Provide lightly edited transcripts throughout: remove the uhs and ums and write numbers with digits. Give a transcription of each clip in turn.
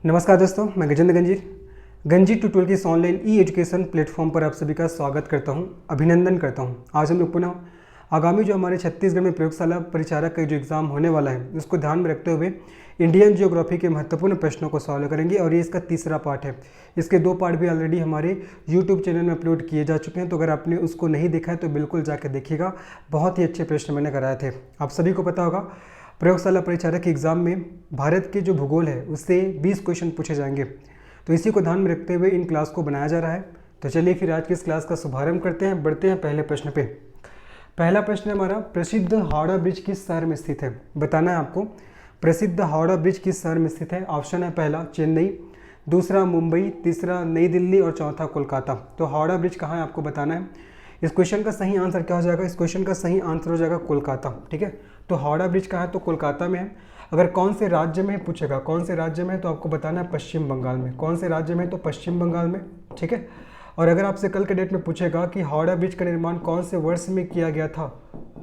नमस्कार दोस्तों, मैं गजेंद्र गंजी ट्यूटोरियल के इस ऑनलाइन ई एजुकेशन प्लेटफॉर्म पर आप सभी का स्वागत करता हूं, अभिनंदन करता हूं। आज हम लोग पुनः आगामी जो हमारे छत्तीसगढ़ में प्रयोगशाला परिचारक का जो एग्ज़ाम होने वाला है उसको ध्यान में रखते हुए इंडियन ज्योग्राफी के महत्वपूर्ण प्रश्नों को सॉल्व करेंगे और ये इसका तीसरा पार्ट है। इसके 2 पार्ट भी ऑलरेडी हमारे यूट्यूब चैनल में अपलोड किए जा चुके हैं, तो अगर आपने उसको नहीं देखा है तो बिल्कुल जाकर देखिएगा। बहुत ही अच्छे प्रश्न मैंने कराए थे। आप सभी को पता होगा प्रयोगशाला परिचारक के एग्ज़ाम में भारत के जो भूगोल है उससे 20 क्वेश्चन पूछे जाएंगे, तो इसी को ध्यान में रखते हुए इन क्लास को बनाया जा रहा है। तो चलिए फिर आज की इस क्लास का शुभारंभ करते हैं, बढ़ते हैं पहले प्रश्न पे। पहला प्रश्न है हमारा, प्रसिद्ध हावड़ा ब्रिज किस शहर में स्थित है? बताना है आपको प्रसिद्ध हावड़ा ब्रिज किस शहर में स्थित है। ऑप्शन है पहला चेन्नई, दूसरा मुंबई, तीसरा नई दिल्ली और चौथा कोलकाता। तो हावड़ा ब्रिज कहाँ है आपको बताना है। इस क्वेश्चन का सही आंसर क्या हो जाएगा? इस क्वेश्चन का सही आंसर हो जाएगा कोलकाता। ठीक है, तो हावड़ा ब्रिज कहाँ है? तो कोलकाता में है। अगर कौन से राज्य में पूछेगा, कौन से राज्य में, तो आपको बताना है पश्चिम बंगाल में। कौन से राज्य में? तो पश्चिम बंगाल में। ठीक है, और अगर आपसे कल के डेट में पूछेगा कि हावड़ा ब्रिज का निर्माण कौन से वर्ष में किया गया था,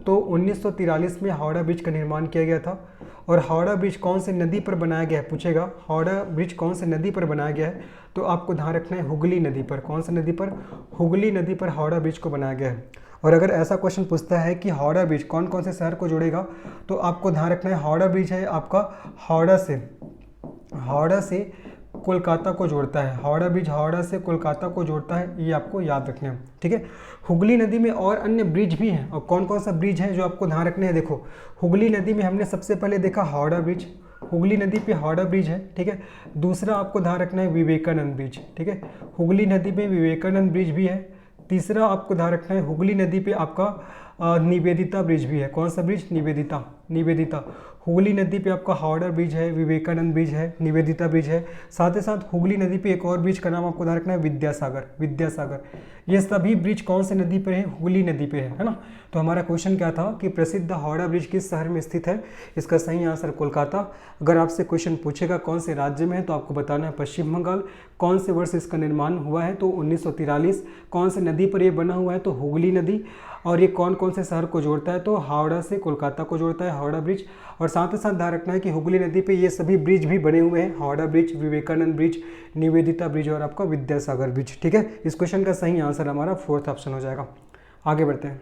तो 1943 में हावड़ा ब्रिज का निर्माण किया गया था। और हावड़ा ब्रिज कौन से नदी पर बनाया गया है पूछेगा, हावड़ा ब्रिज कौन से नदी पर बनाया गया है, तो आपको ध्यान रखना है हुगली नदी पर। कौन सी नदी पर? हुगली नदी पर हावड़ा ब्रिज को बनाया गया है। और अगर ऐसा क्वेश्चन पूछता है कि हावड़ा ब्रिज कौन कौन से शहर को जोड़ेगा, तो आपको ध्यान रखना है हावड़ा ब्रिज है आपका हावड़ा से कोलकाता को जोड़ता है। हावड़ा ब्रिज हावड़ा से कोलकाता को जोड़ता है, ये आपको याद रखना है। ठीक है, हुगली नदी में और अन्य ब्रिज भी हैं, और कौन कौन सा ब्रिज है जो आपको ध्यान रखने हैं। देखो, हुगली नदी में हमने सबसे पहले देखा हावड़ा ब्रिज, हुगली नदी पे हावड़ा ब्रिज है। ठीक है, दूसरा आपको ध्यान रखना है विवेकानंद ब्रिज। ठीक है, हुगली नदी पे विवेकानंद ब्रिज भी है। तीसरा आपको ध्यान रखना है हुगली नदी पे आपका निवेदिता ब्रिज भी है। कौन सा ब्रिज? निवेदिता। हुगली नदी पे आपका हावड़ा ब्रिज है, विवेकानंद ब्रिज है, निवेदिता ब्रिज है। साथ ही साथ हुगली नदी पे एक और ब्रिज का नाम आपको ध्यान रखना है विद्यासागर। ये सभी ब्रिज कौन से नदी पे है? हुगली नदी पे है ना। तो हमारा क्वेश्चन क्या था कि प्रसिद्ध हावड़ा ब्रिज किस शहर में स्थित है? इसका सही आंसर कोलकाता। अगर आपसे क्वेश्चन पूछेगा कौन से राज्य में है, तो आपको बताना है पश्चिम बंगाल। कौन से वर्ष इसका निर्माण हुआ है? तो 1943। कौन से नदी पर यह बना हुआ है? तो हुगली नदी। और ये कौन कौन से शहर को जोड़ता है? तो हावड़ा से कोलकाता को जोड़ता है हावड़ा ब्रिज। और साथ ही साथ ध्यान रखना है कि हुगली नदी पे ये सभी ब्रिज भी बने हुए हैं, Howrah bridge, Vivekananda bridge, Nivedita bridge और आपका विद्यासागर ब्रिज। ठीक है, इस क्वेश्चन का सही आंसर हमारा 4th ऑप्शन हो जाएगा। आगे बढ़ते हैं।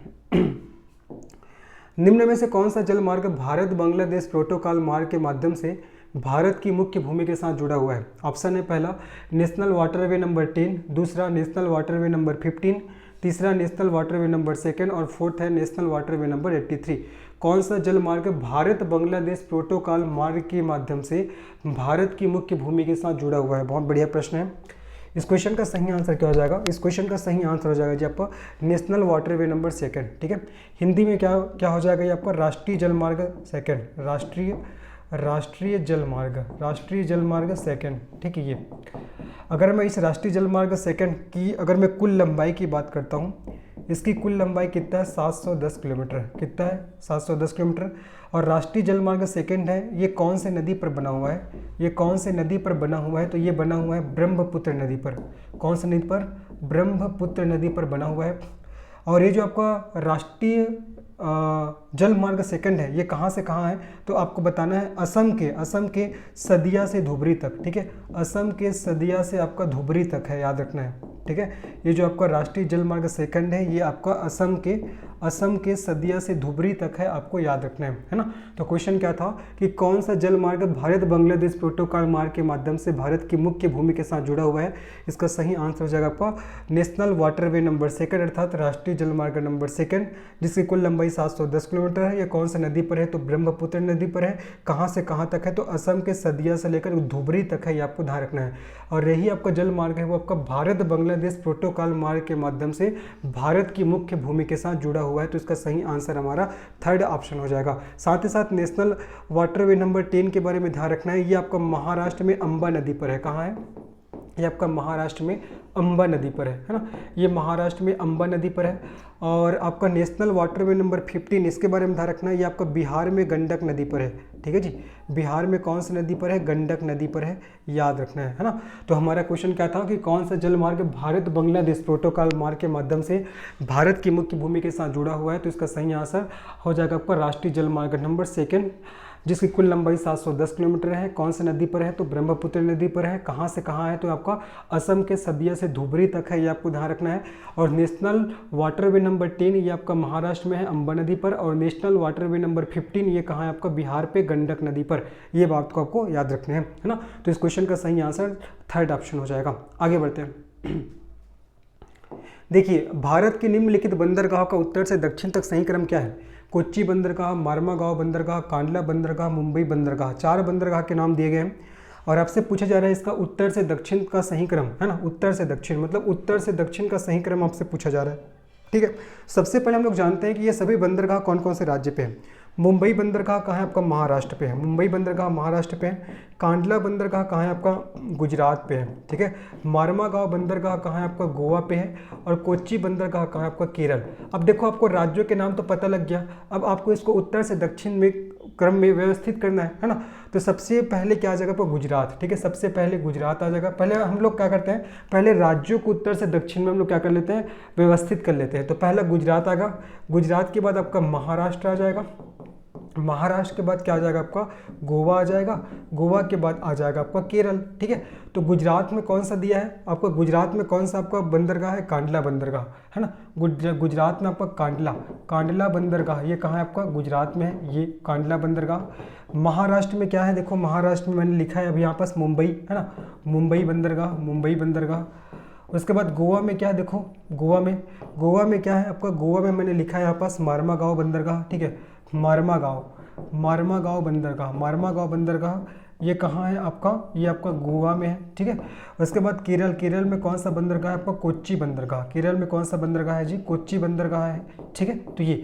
निम्न में से कौन सा जल मार्ग भारत बांग्लादेश प्रोटोकॉल मार्ग के माध्यम से भारत की मुख्य भूमि के साथ जुड़ा हुआ है? ऑप्शन है पहला नेशनल वाटरवे नंबर 10, दूसरा नेशनल वाटरवे नंबर 15, तीसरा नेशनल वाटरवे नंबर 2 और 4th है नेशनल वाटरवे नंबर 83। कौन सा जल मार्ग भारत बांग्लादेश प्रोटोकॉल मार्ग के माध्यम से भारत की मुख्य भूमि के साथ जुड़ा हुआ है? बहुत बढ़िया प्रश्न है। इस क्वेश्चन का सही आंसर क्या हो जाएगा? इस क्वेश्चन का सही आंसर हो जाएगा जी आपका नेशनल वाटरवे नंबर 2। ठीक है, हिंदी में क्या हो जाएगा ये आपका राष्ट्रीय जलमार्ग 2, राष्ट्रीय जलमार्ग 2। ठीक है, ये अगर मैं इस राष्ट्रीय जलमार्ग 2 की अगर मैं कुल लंबाई की बात करता हूँ, इसकी कुल लंबाई कितना है? 710 किलोमीटर। कितना है? 710 किलोमीटर। और राष्ट्रीय जलमार्ग 2 है, ये कौन से नदी पर बना हुआ है? ये कौन से नदी पर बना हुआ है? तो ये बना हुआ है ब्रह्मपुत्र नदी पर। कौन सी नदी पर? ब्रह्मपुत्र नदी पर बना हुआ है। और ये जो आपका राष्ट्रीय जल मार्ग 2 है, ये कहाँ से कहाँ है? तो आपको बताना है असम के सदिया से धुबरी तक। ठीक है, असम के सदिया से आपका धुबरी तक है, याद रखना है। ठीक है, ये जो आपका राष्ट्रीय जल मार्ग 2 है, ये आपका असम के सदिया से धुबरी तक है, आपको याद रखना है ना। तो क्वेश्चन क्या था कि कौन सा जल मार्ग भारत बांग्लादेश प्रोटोकॉल मार्ग के माध्यम से भारत की मुख्य भूमि के साथ जुड़ा हुआ है? इसका सही आंसर हो जाएगा आपका नेशनल वाटरवे नंबर 2 अर्थात राष्ट्रीय जल मार्ग नंबर 2, जिसकी कुल लंबाई 710 किलोमीटर है। ये कौन सी नदी पर है? तो ब्रह्मपुत्र नदी पर है। कहाँ से कहाँ तक है? तो असम के सदिया से लेकर धुबरी तक है, ये आपको ध्यान रखना है। और यही आपका जल मार्ग है वो आपका भारत बांग्लादेश प्रोटोकॉल मार्ग के माध्यम से भारत की मुख्य भूमि के साथ जुड़ा हुआ है। तो इसका सही आंसर हमारा 3rd ऑप्शन हो जाएगा। साथ ही साथ नेशनल वाटरवे नंबर 10 के बारे में ध्यान रखना है, ये आपका महाराष्ट्र में अंबा नदी पर है। कहाँ है? ये आपका महाराष्ट्र में अंबा नदी पर है ना। ये महाराष्ट्र में अंबा नदी पर है। और आपका नेशनल वाटरवे नंबर 15, इसके बारे में ध्यान रखना है, ये आपका बिहार में गंडक नदी पर है। ठीक है जी, बिहार में कौन सी नदी पर है? गंडक नदी पर है, याद रखना है ना। तो हमारा क्वेश्चन क्या था कि कौन सा जल मार्ग भारत बांग्लादेश प्रोटोकॉल मार्ग के माध्यम से भारत की मुख्य भूमि के साथ जुड़ा हुआ है? तो इसका सही आंसर हो जाएगा आपका राष्ट्रीय जल मार्ग नंबर 2 जिसकी कुल लंबाई 710 किलोमीटर है। कौन सी नदी पर है, तो ब्रह्मपुत्र नदी पर है। कहाँ से कहाँ है, तो आपका असम के सदिया से धुबरी तक है, ये आपको ध्यान रखना है। और नेशनल वाटरवे नंबर 10 ये आपका महाराष्ट्र में है, अंबा नदी पर। और नेशनल वाटरवे नंबर 15 ये कहाँ है, आपका बिहार पे, गंडक नदी पर। ये बात को आपको याद रखनी है ना। तो इस क्वेश्चन का सही आंसर थर्ड ऑप्शन हो जाएगा। आगे बढ़ते हैं। देखिए, भारत के निम्नलिखित बंदरगाह का उत्तर से दक्षिण तक सही क्रम क्या है? कोच्चि बंदरगाह, मार्मागांव बंदरगाह, कांडला बंदरगाह, मुंबई बंदरगाह। 4 बंदरगाह के नाम दिए गए हैं और आपसे पूछा जा रहा है इसका उत्तर से दक्षिण का सही क्रम, है ना। उत्तर से दक्षिण मतलब उत्तर से दक्षिण का सही क्रम आपसे पूछा जा रहा है, ठीक है। सबसे पहले हम लोग जानते हैं कि ये सभी बंदरगाह कौन कौन से राज्य पे हैं। मुंबई बंदरगाह कहाँ है, आपका महाराष्ट्र पे है। मुंबई बंदरगाह महाराष्ट्र पे है। कांडला बंदरगाह कहाँ है, आपका गुजरात पे है, ठीक है। मार्मागांव बंदरगाह कहाँ है, आपका गोवा पे है। और कोच्चि बंदरगाह कहाँ है, आपका केरल। अब देखो, आपको राज्यों के नाम तो पता लग गया, अब आपको इसको उत्तर से दक्षिण में क्रम में व्यवस्थित करना है ना। तो सबसे पहले क्या आ जाएगा, आपका गुजरात, ठीक है। सबसे पहले गुजरात आ जाएगा। पहले हम लोग क्या करते हैं, पहले राज्यों को उत्तर से दक्षिण में हम लोग क्या कर लेते हैं, व्यवस्थित कर लेते हैं। तो पहला गुजरात आएगा। गुजरात के बाद आपका महाराष्ट्र आ जाएगा। महाराष्ट्र के बाद क्या आ जाएगा, आपका गोवा आ जाएगा। गोवा के बाद आ जाएगा आपका केरल, ठीक है। तो गुजरात में कौन सा दिया है आपका, गुजरात में कौन सा आपका बंदरगाह है, कांडला बंदरगाह, है ना। गुजरात में आपका कांडला बंदरगाह, ये कहाँ है, आपका गुजरात में है, ये कांडला बंदरगाह। महाराष्ट्र में क्या है, देखो महाराष्ट्र में मैंने लिखा है अभी यहाँ पास मुंबई, है ना, मुंबई बंदरगाह। उसके बाद गोवा में क्या है, देखो गोवा में क्या है आपका, गोवा में मैंने लिखा है यहाँ पास मार्मागांव बंदरगाह, ठीक है। मार्मागांव बंदरगाह ये कहाँ है आपका, ये आपका गोवा में है, ठीक है। उसके बाद केरल में कौन सा बंदरगाह है आपका, कोच्चि बंदरगाह। केरल में कौन सा बंदरगाह है जी, कोच्चि बंदरगाह है, ठीक है।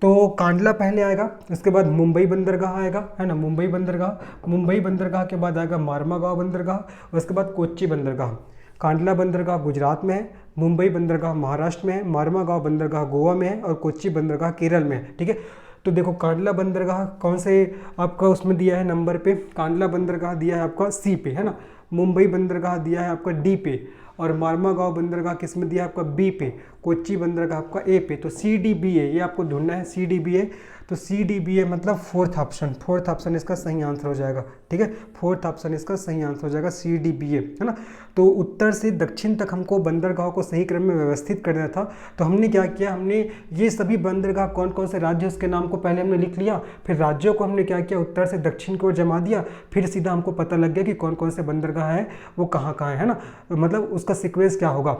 तो कांडला पहले आएगा, उसके बाद मुंबई बंदरगाह आएगा, है ना, मुंबई बंदरगाह के बाद आएगा मार्मागांव बंदरगाह, उसके बाद कोच्चि बंदरगाह। कांडला बंदरगाह गुजरात में है, मुंबई बंदरगाह महाराष्ट्र में है, मार्मागांव बंदरगाह गोवा में है और कोच्चि बंदरगाह केरल में है, ठीक है। तो देखो, कांडला बंदरगाह कौन से आपका उसमें दिया है नंबर पे, कांडला बंदरगाह दिया है आपका सी पे, है ना। मुंबई बंदरगाह दिया है आपका डी पे और मार्मागांव बंदरगाह किस में दिया है आपका बी पे, कोच्चि बंदरगाह आपका ए पे। तो सी डी बी ए ये आपको ढूंढना है, सी डी बी ए। तो सी डी बी ए मतलब फोर्थ ऑप्शन इसका सही आंसर हो जाएगा, ठीक है। फोर्थ ऑप्शन इसका सही आंसर हो जाएगा, सी डी बी ए, है ना। तो उत्तर से दक्षिण तक हमको बंदरगाहों को सही क्रम में व्यवस्थित करना था। तो हमने क्या किया, हमने ये सभी बंदरगाह कौन कौन से राज्य उसके नाम को पहले हमने लिख लिया, फिर राज्यों को हमने क्या किया, उत्तर से दक्षिण की ओर जमा दिया, फिर सीधा हमको पता लग गया कि कौन कौन से बंदरगाह है वो कहाँ कहाँ है ना। मतलब उसका सीक्वेंस क्या होगा,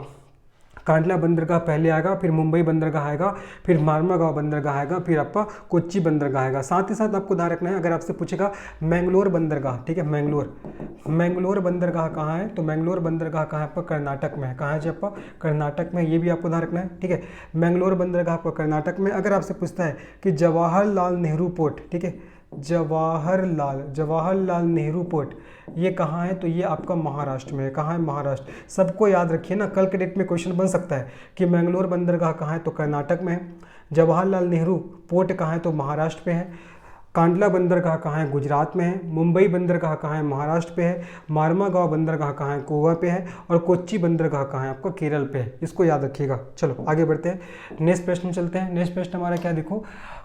कांडला बंदरगाह पहले आएगा, फिर मुंबई बंदरगाह आएगा, फिर मार्मागांव बंदरगाह आएगा, फिर आपका कोच्चि बंदरगाह आएगा। साथ ही साथ आपको ध्यान रखना है, अगर आपसे पूछेगा मैंगलोर बंदरगाह, ठीक है, मैंगलोर बंदरगाह कहाँ है, तो मैंगलोर बंदरगाह कहाँ है आपका, कर्नाटक में है। कहाँ है जी आपका, कर्नाटक में, ये भी आपको ध्यान रखना है, ठीक है। मैंगलोर बंदरगाह आपका कर्नाटक में। अगर आपसे पूछता है कि जवाहरलाल नेहरू पोर्ट, ठीक है, जवाहरलाल नेहरू पोर्ट ये कहाँ है, तो ये आपका महाराष्ट्र में है। कहाँ है, महाराष्ट्र। सबको याद रखिए ना, कल के डेट में क्वेश्चन बन सकता है कि मैंगलोर बंदरगाह कहाँ है, तो कर्नाटक में है। जवाहरलाल नेहरू पोर्ट कहाँ है, तो महाराष्ट्र पे है। कांडला बंदरगाह कहाँ है, गुजरात में है। मुंबई बंदरगाह कहाँ है, महाराष्ट्र पे है। मार्मागांव बंदरगाह कहाँ है, गोवा पे है। और कोच्चि बंदरगाह कहाँ है, आपका केरल पे है। इसको याद रखिएगा। चलो आगे बढ़ते हैं, नेक्स्ट प्रश्न चलते हैं। नेक्स्ट प्रश्न हमारा क्या, देखो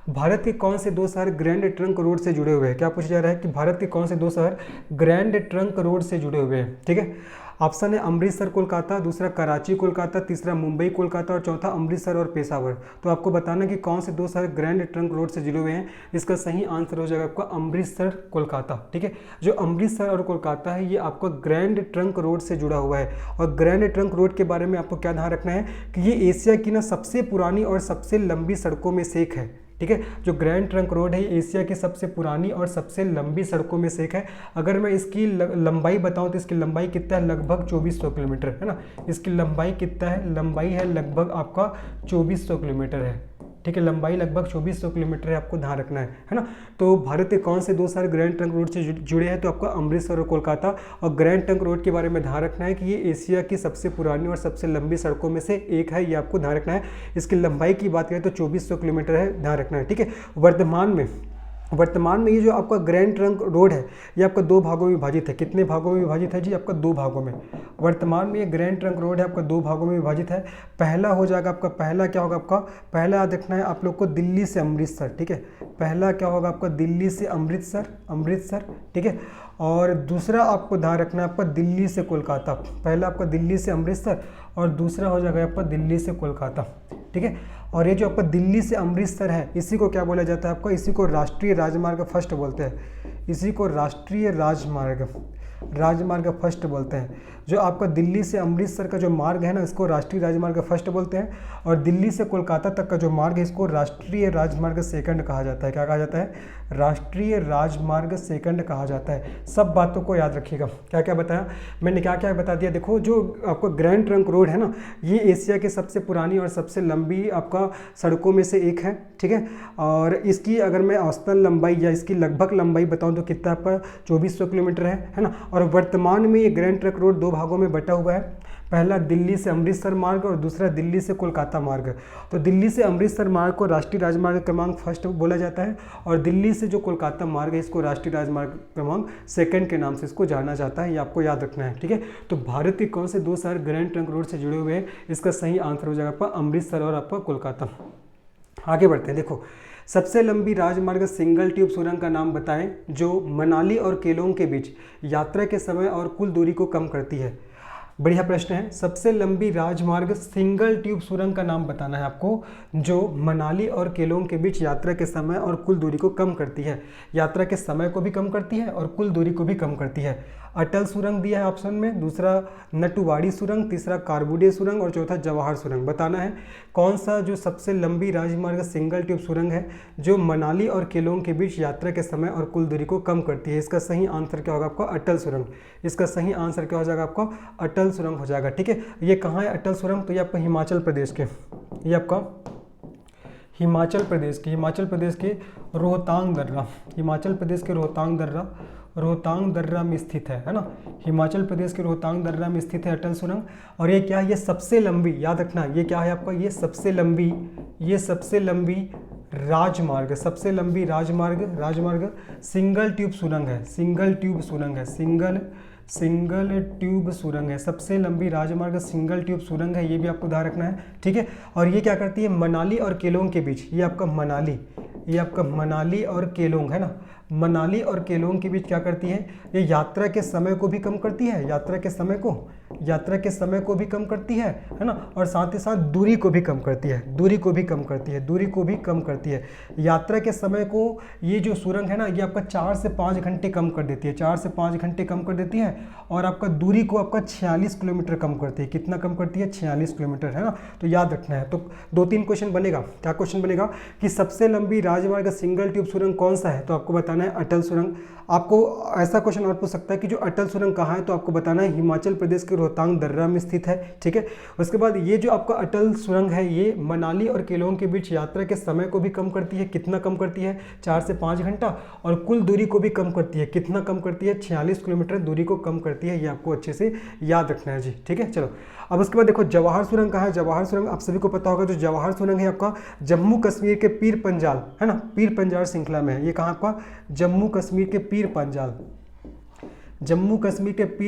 भारत के कौन से 2 शहर ग्रैंड ट्रंक रोड से जुड़े हुए हैं। क्या पूछा जा रहा है कि भारत के कौन से 2 शहर ग्रैंड ट्रंक रोड से जुड़े हुए हैं, ठीक है। ऑप्शन है अमृतसर कोलकाता, दूसरा कराची कोलकाता, तीसरा मुंबई कोलकाता और चौथा अमृतसर और पेशावर। तो आपको बताना कि कौन से 2 शहर ग्रैंड ट्रंक रोड से जुड़े हुए हैं। इसका सही आंसर हो जाएगा आपका अमृतसर कोलकाता, ठीक है। जो अमृतसर और कोलकाता है ये आपका ग्रैंड ट्रंक रोड से जुड़ा हुआ है। और ग्रैंड ट्रंक रोड के बारे में आपको क्या ध्यान रखना है कि ये एशिया की ना सबसे पुरानी और सबसे लंबी सड़कों में से एक है, ठीक है। जो ग्रैंड ट्रंक रोड है एशिया की सबसे पुरानी और सबसे लंबी सड़कों में से एक है। अगर मैं इसकी लंबाई बताऊं तो इसकी लंबाई कितना है, लगभग 2400 किलोमीटर, है ना। इसकी लंबाई कितना है, लंबाई है लगभग आपका 2400 किलोमीटर है, ठीक है। लंबाई लगभग 2400 किलोमीटर है, आपको ध्यान रखना है ना। तो भारत के कौन से 2 शहर ग्रैंड ट्रंक रोड से जुड़े हैं, तो आपका अमृतसर और कोलकाता। और ग्रैंड ट्रंक रोड के बारे में ध्यान रखना है कि ये एशिया की सबसे पुरानी और सबसे लंबी सड़कों में से एक है, ये आपको ध्यान रखना है। इसकी लंबाई की बात करें तो 2400 किलोमीटर है, ध्यान रखना है, ठीक है। वर्तमान में वर्तमान में ये जो आपका ग्रैंड ट्रंक रोड है ये आपका दो भागों में विभाजित है। कितने भागों में विभाजित है जी? आपका दो भागों में। वर्तमान में ये ग्रैंड ट्रंक रोड है आपका दो भागों में विभाजित है। पहला हो जाएगा आपका, पहला क्या होगा आपका, पहला देखना है आप लोग को दिल्ली से अमृतसर, ठीक है। पहला क्या होगा आपका, दिल्ली से अमृतसर, अमृतसर, ठीक है। और दूसरा आपको ध्यान रखना है आपका दिल्ली से कोलकाता। पहला आपका दिल्ली से अमृतसर और दूसरा हो जाएगा आपका दिल्ली से कोलकाता, ठीक है। और ये जो आपका दिल्ली से अमृतसर है इसी को क्या बोला जाता है आपका, इसी को राष्ट्रीय राजमार्ग फर्स्ट बोलते हैं। इसी को राष्ट्रीय राजमार्ग फर्स्ट बोलते हैं। जो आपका दिल्ली से अमृतसर का जो मार्ग है ना इसको राष्ट्रीय राजमार्ग फर्स्ट बोलते हैं। और दिल्ली से कोलकाता तक का जो मार्ग है इसको राष्ट्रीय राजमार्ग सेकंड कहा जाता है। क्या कहा जाता है? राष्ट्रीय राजमार्ग सेकंड कहा जाता है। सब बातों को याद रखिएगा। क्या क्या बताया मैंने, क्या क्या बता दिया। देखो जो आपका ग्रैंड ट्रंक रोड है ना ये एशिया की सबसे पुरानी और सबसे लंबी आपका सड़कों में से एक है, ठीक है। और इसकी अगर मैं औसतन लंबाई या इसकी लगभग लंबाई बताऊं तो कितना आपका 2400 किलोमीटर है ना। और वर्तमान में ये ग्रैंड ट्रंक रोड दो भागों में बटा हुआ है। पहला दिल्ली से अमृतसर मार्ग और दूसरा दिल्ली से कोलकाता मार्ग। तो दिल्ली से अमृतसर मार्ग को राष्ट्रीय राजमार्ग क्रमांक फर्स्ट बोला जाता है और दिल्ली से जो कोलकाता मार्ग है इसको राष्ट्रीय राजमार्ग क्रमांक सेकंड के नाम से इसको जाना जाता है। ये आपको याद रखना है, ठीक है। तो भारत के कौन से दो शहर ग्रैंड ट्रंक रोड से जुड़े हुए हैं? इसका सही आंसर हो जाएगा आपका अमृतसर और आपका कोलकाता। आगे बढ़ते हैं। देखो सबसे लंबी राजमार्ग सिंगल ट्यूब सुरंग का नाम बताएं जो मनाली और केलोंग के बीच यात्रा के समय और कुल दूरी को कम करती है। बढ़िया प्रश्न है। सबसे लंबी राजमार्ग सिंगल ट्यूब सुरंग का नाम बताना है आपको जो मनाली और केलोंग के बीच यात्रा के समय और कुल दूरी को कम करती है। यात्रा के समय को भी कम करती है और कुल दूरी को भी कम करती है। अटल सुरंग दिया है ऑप्शन में, दूसरा नटुवाड़ी सुरंग, तीसरा कारबुडे सुरंग और चौथा जवाहर सुरंग। बताना है कौन सा जो सबसे लंबी राजमार्ग सिंगल ट्यूब सुरंग है जो मनाली और केलोंग के बीच यात्रा के समय और कुल दूरी को कम करती है। इसका सही आंसर क्या होगा आपका? अटल सुरंग। इसका सही आंसर क्या हो जाएगा आपका? अटल सुरंग हो जाएगा, ठीक है। ये कहाँ है अटल सुरंग? तो ये आपका हिमाचल प्रदेश के, ये आपका हिमाचल प्रदेश के रोहतांग दर्रा, हिमाचल प्रदेश के रोहतांग दर्रा में स्थित है ना। हिमाचल प्रदेश के रोहतांग दर्रा में स्थित है अटल सुरंग। और ये क्या है? ये सबसे लंबी, याद रखना ये क्या है आपका? ये सबसे लंबी राजमार्ग, सबसे लंबी राजमार्ग सिंगल ट्यूब सुरंग है, सिंगल ट्यूब सुरंग है। सबसे लंबी राजमार्ग सिंगल ट्यूब सुरंग है, ये भी आपको ध्यान रखना है, ठीक है। और ये क्या करती है? मनाली और केलोंग के बीच, ये आपका मनाली और केलोंग है ना, मनाली और केलोंग के बीच क्या करती है? ये यात्रा के समय को भी कम करती है, यात्रा के समय को भी कम करती है ना। और साथ ही साथ दूरी को भी कम करती है, यात्रा के समय को ये जो सुरंग है ना ये आपका 4 से 5 घंटे कम कर देती है, 4 से 5 घंटे कम कर देती है। और आपका दूरी को आपका 46 किलोमीटर कम करती है। कितना कम करती है? 46 किलोमीटर, है ना। तो याद रखना है। तो 2-3 क्वेश्चन बनेगा। क्या क्वेश्चन बनेगा कि सबसे लंबी राजमार्ग सिंगल ट्यूब सुरंग कौन सा है? तो आपको बताना है अटल सुरंग। आपको ऐसा क्वेश्चन और पूछ सकता है कि जो अटल सुरंग कहाँ है? तो आपको बताना है हिमाचल प्रदेश के रोहतांग दर्रा में स्थित है, ठीक है। उसके बाद ये जो आपका अटल सुरंग है ये मनाली और केलोंग के बीच यात्रा के समय को भी कम करती है। कितना कम करती है? 4 से 5 घंटा। और कुल दूरी को भी कम करती है। कितना कम करती है? 46 किलोमीटर दूरी को कम करती है। ये आपको अच्छे से याद रखना है जी, ठीक है। चलो अब उसके बाद देखो जवाहर सुरंग कहाँ है? जवाहर सुरंग आप सभी को पता होगा। जो जवाहर सुरंग है आपका जम्मू कश्मीर के पीर पंजाल, है ना, पीर पंजाल श्रृंखला में है। ये कहाँ आपका? जम्मू कश्मीर के पीर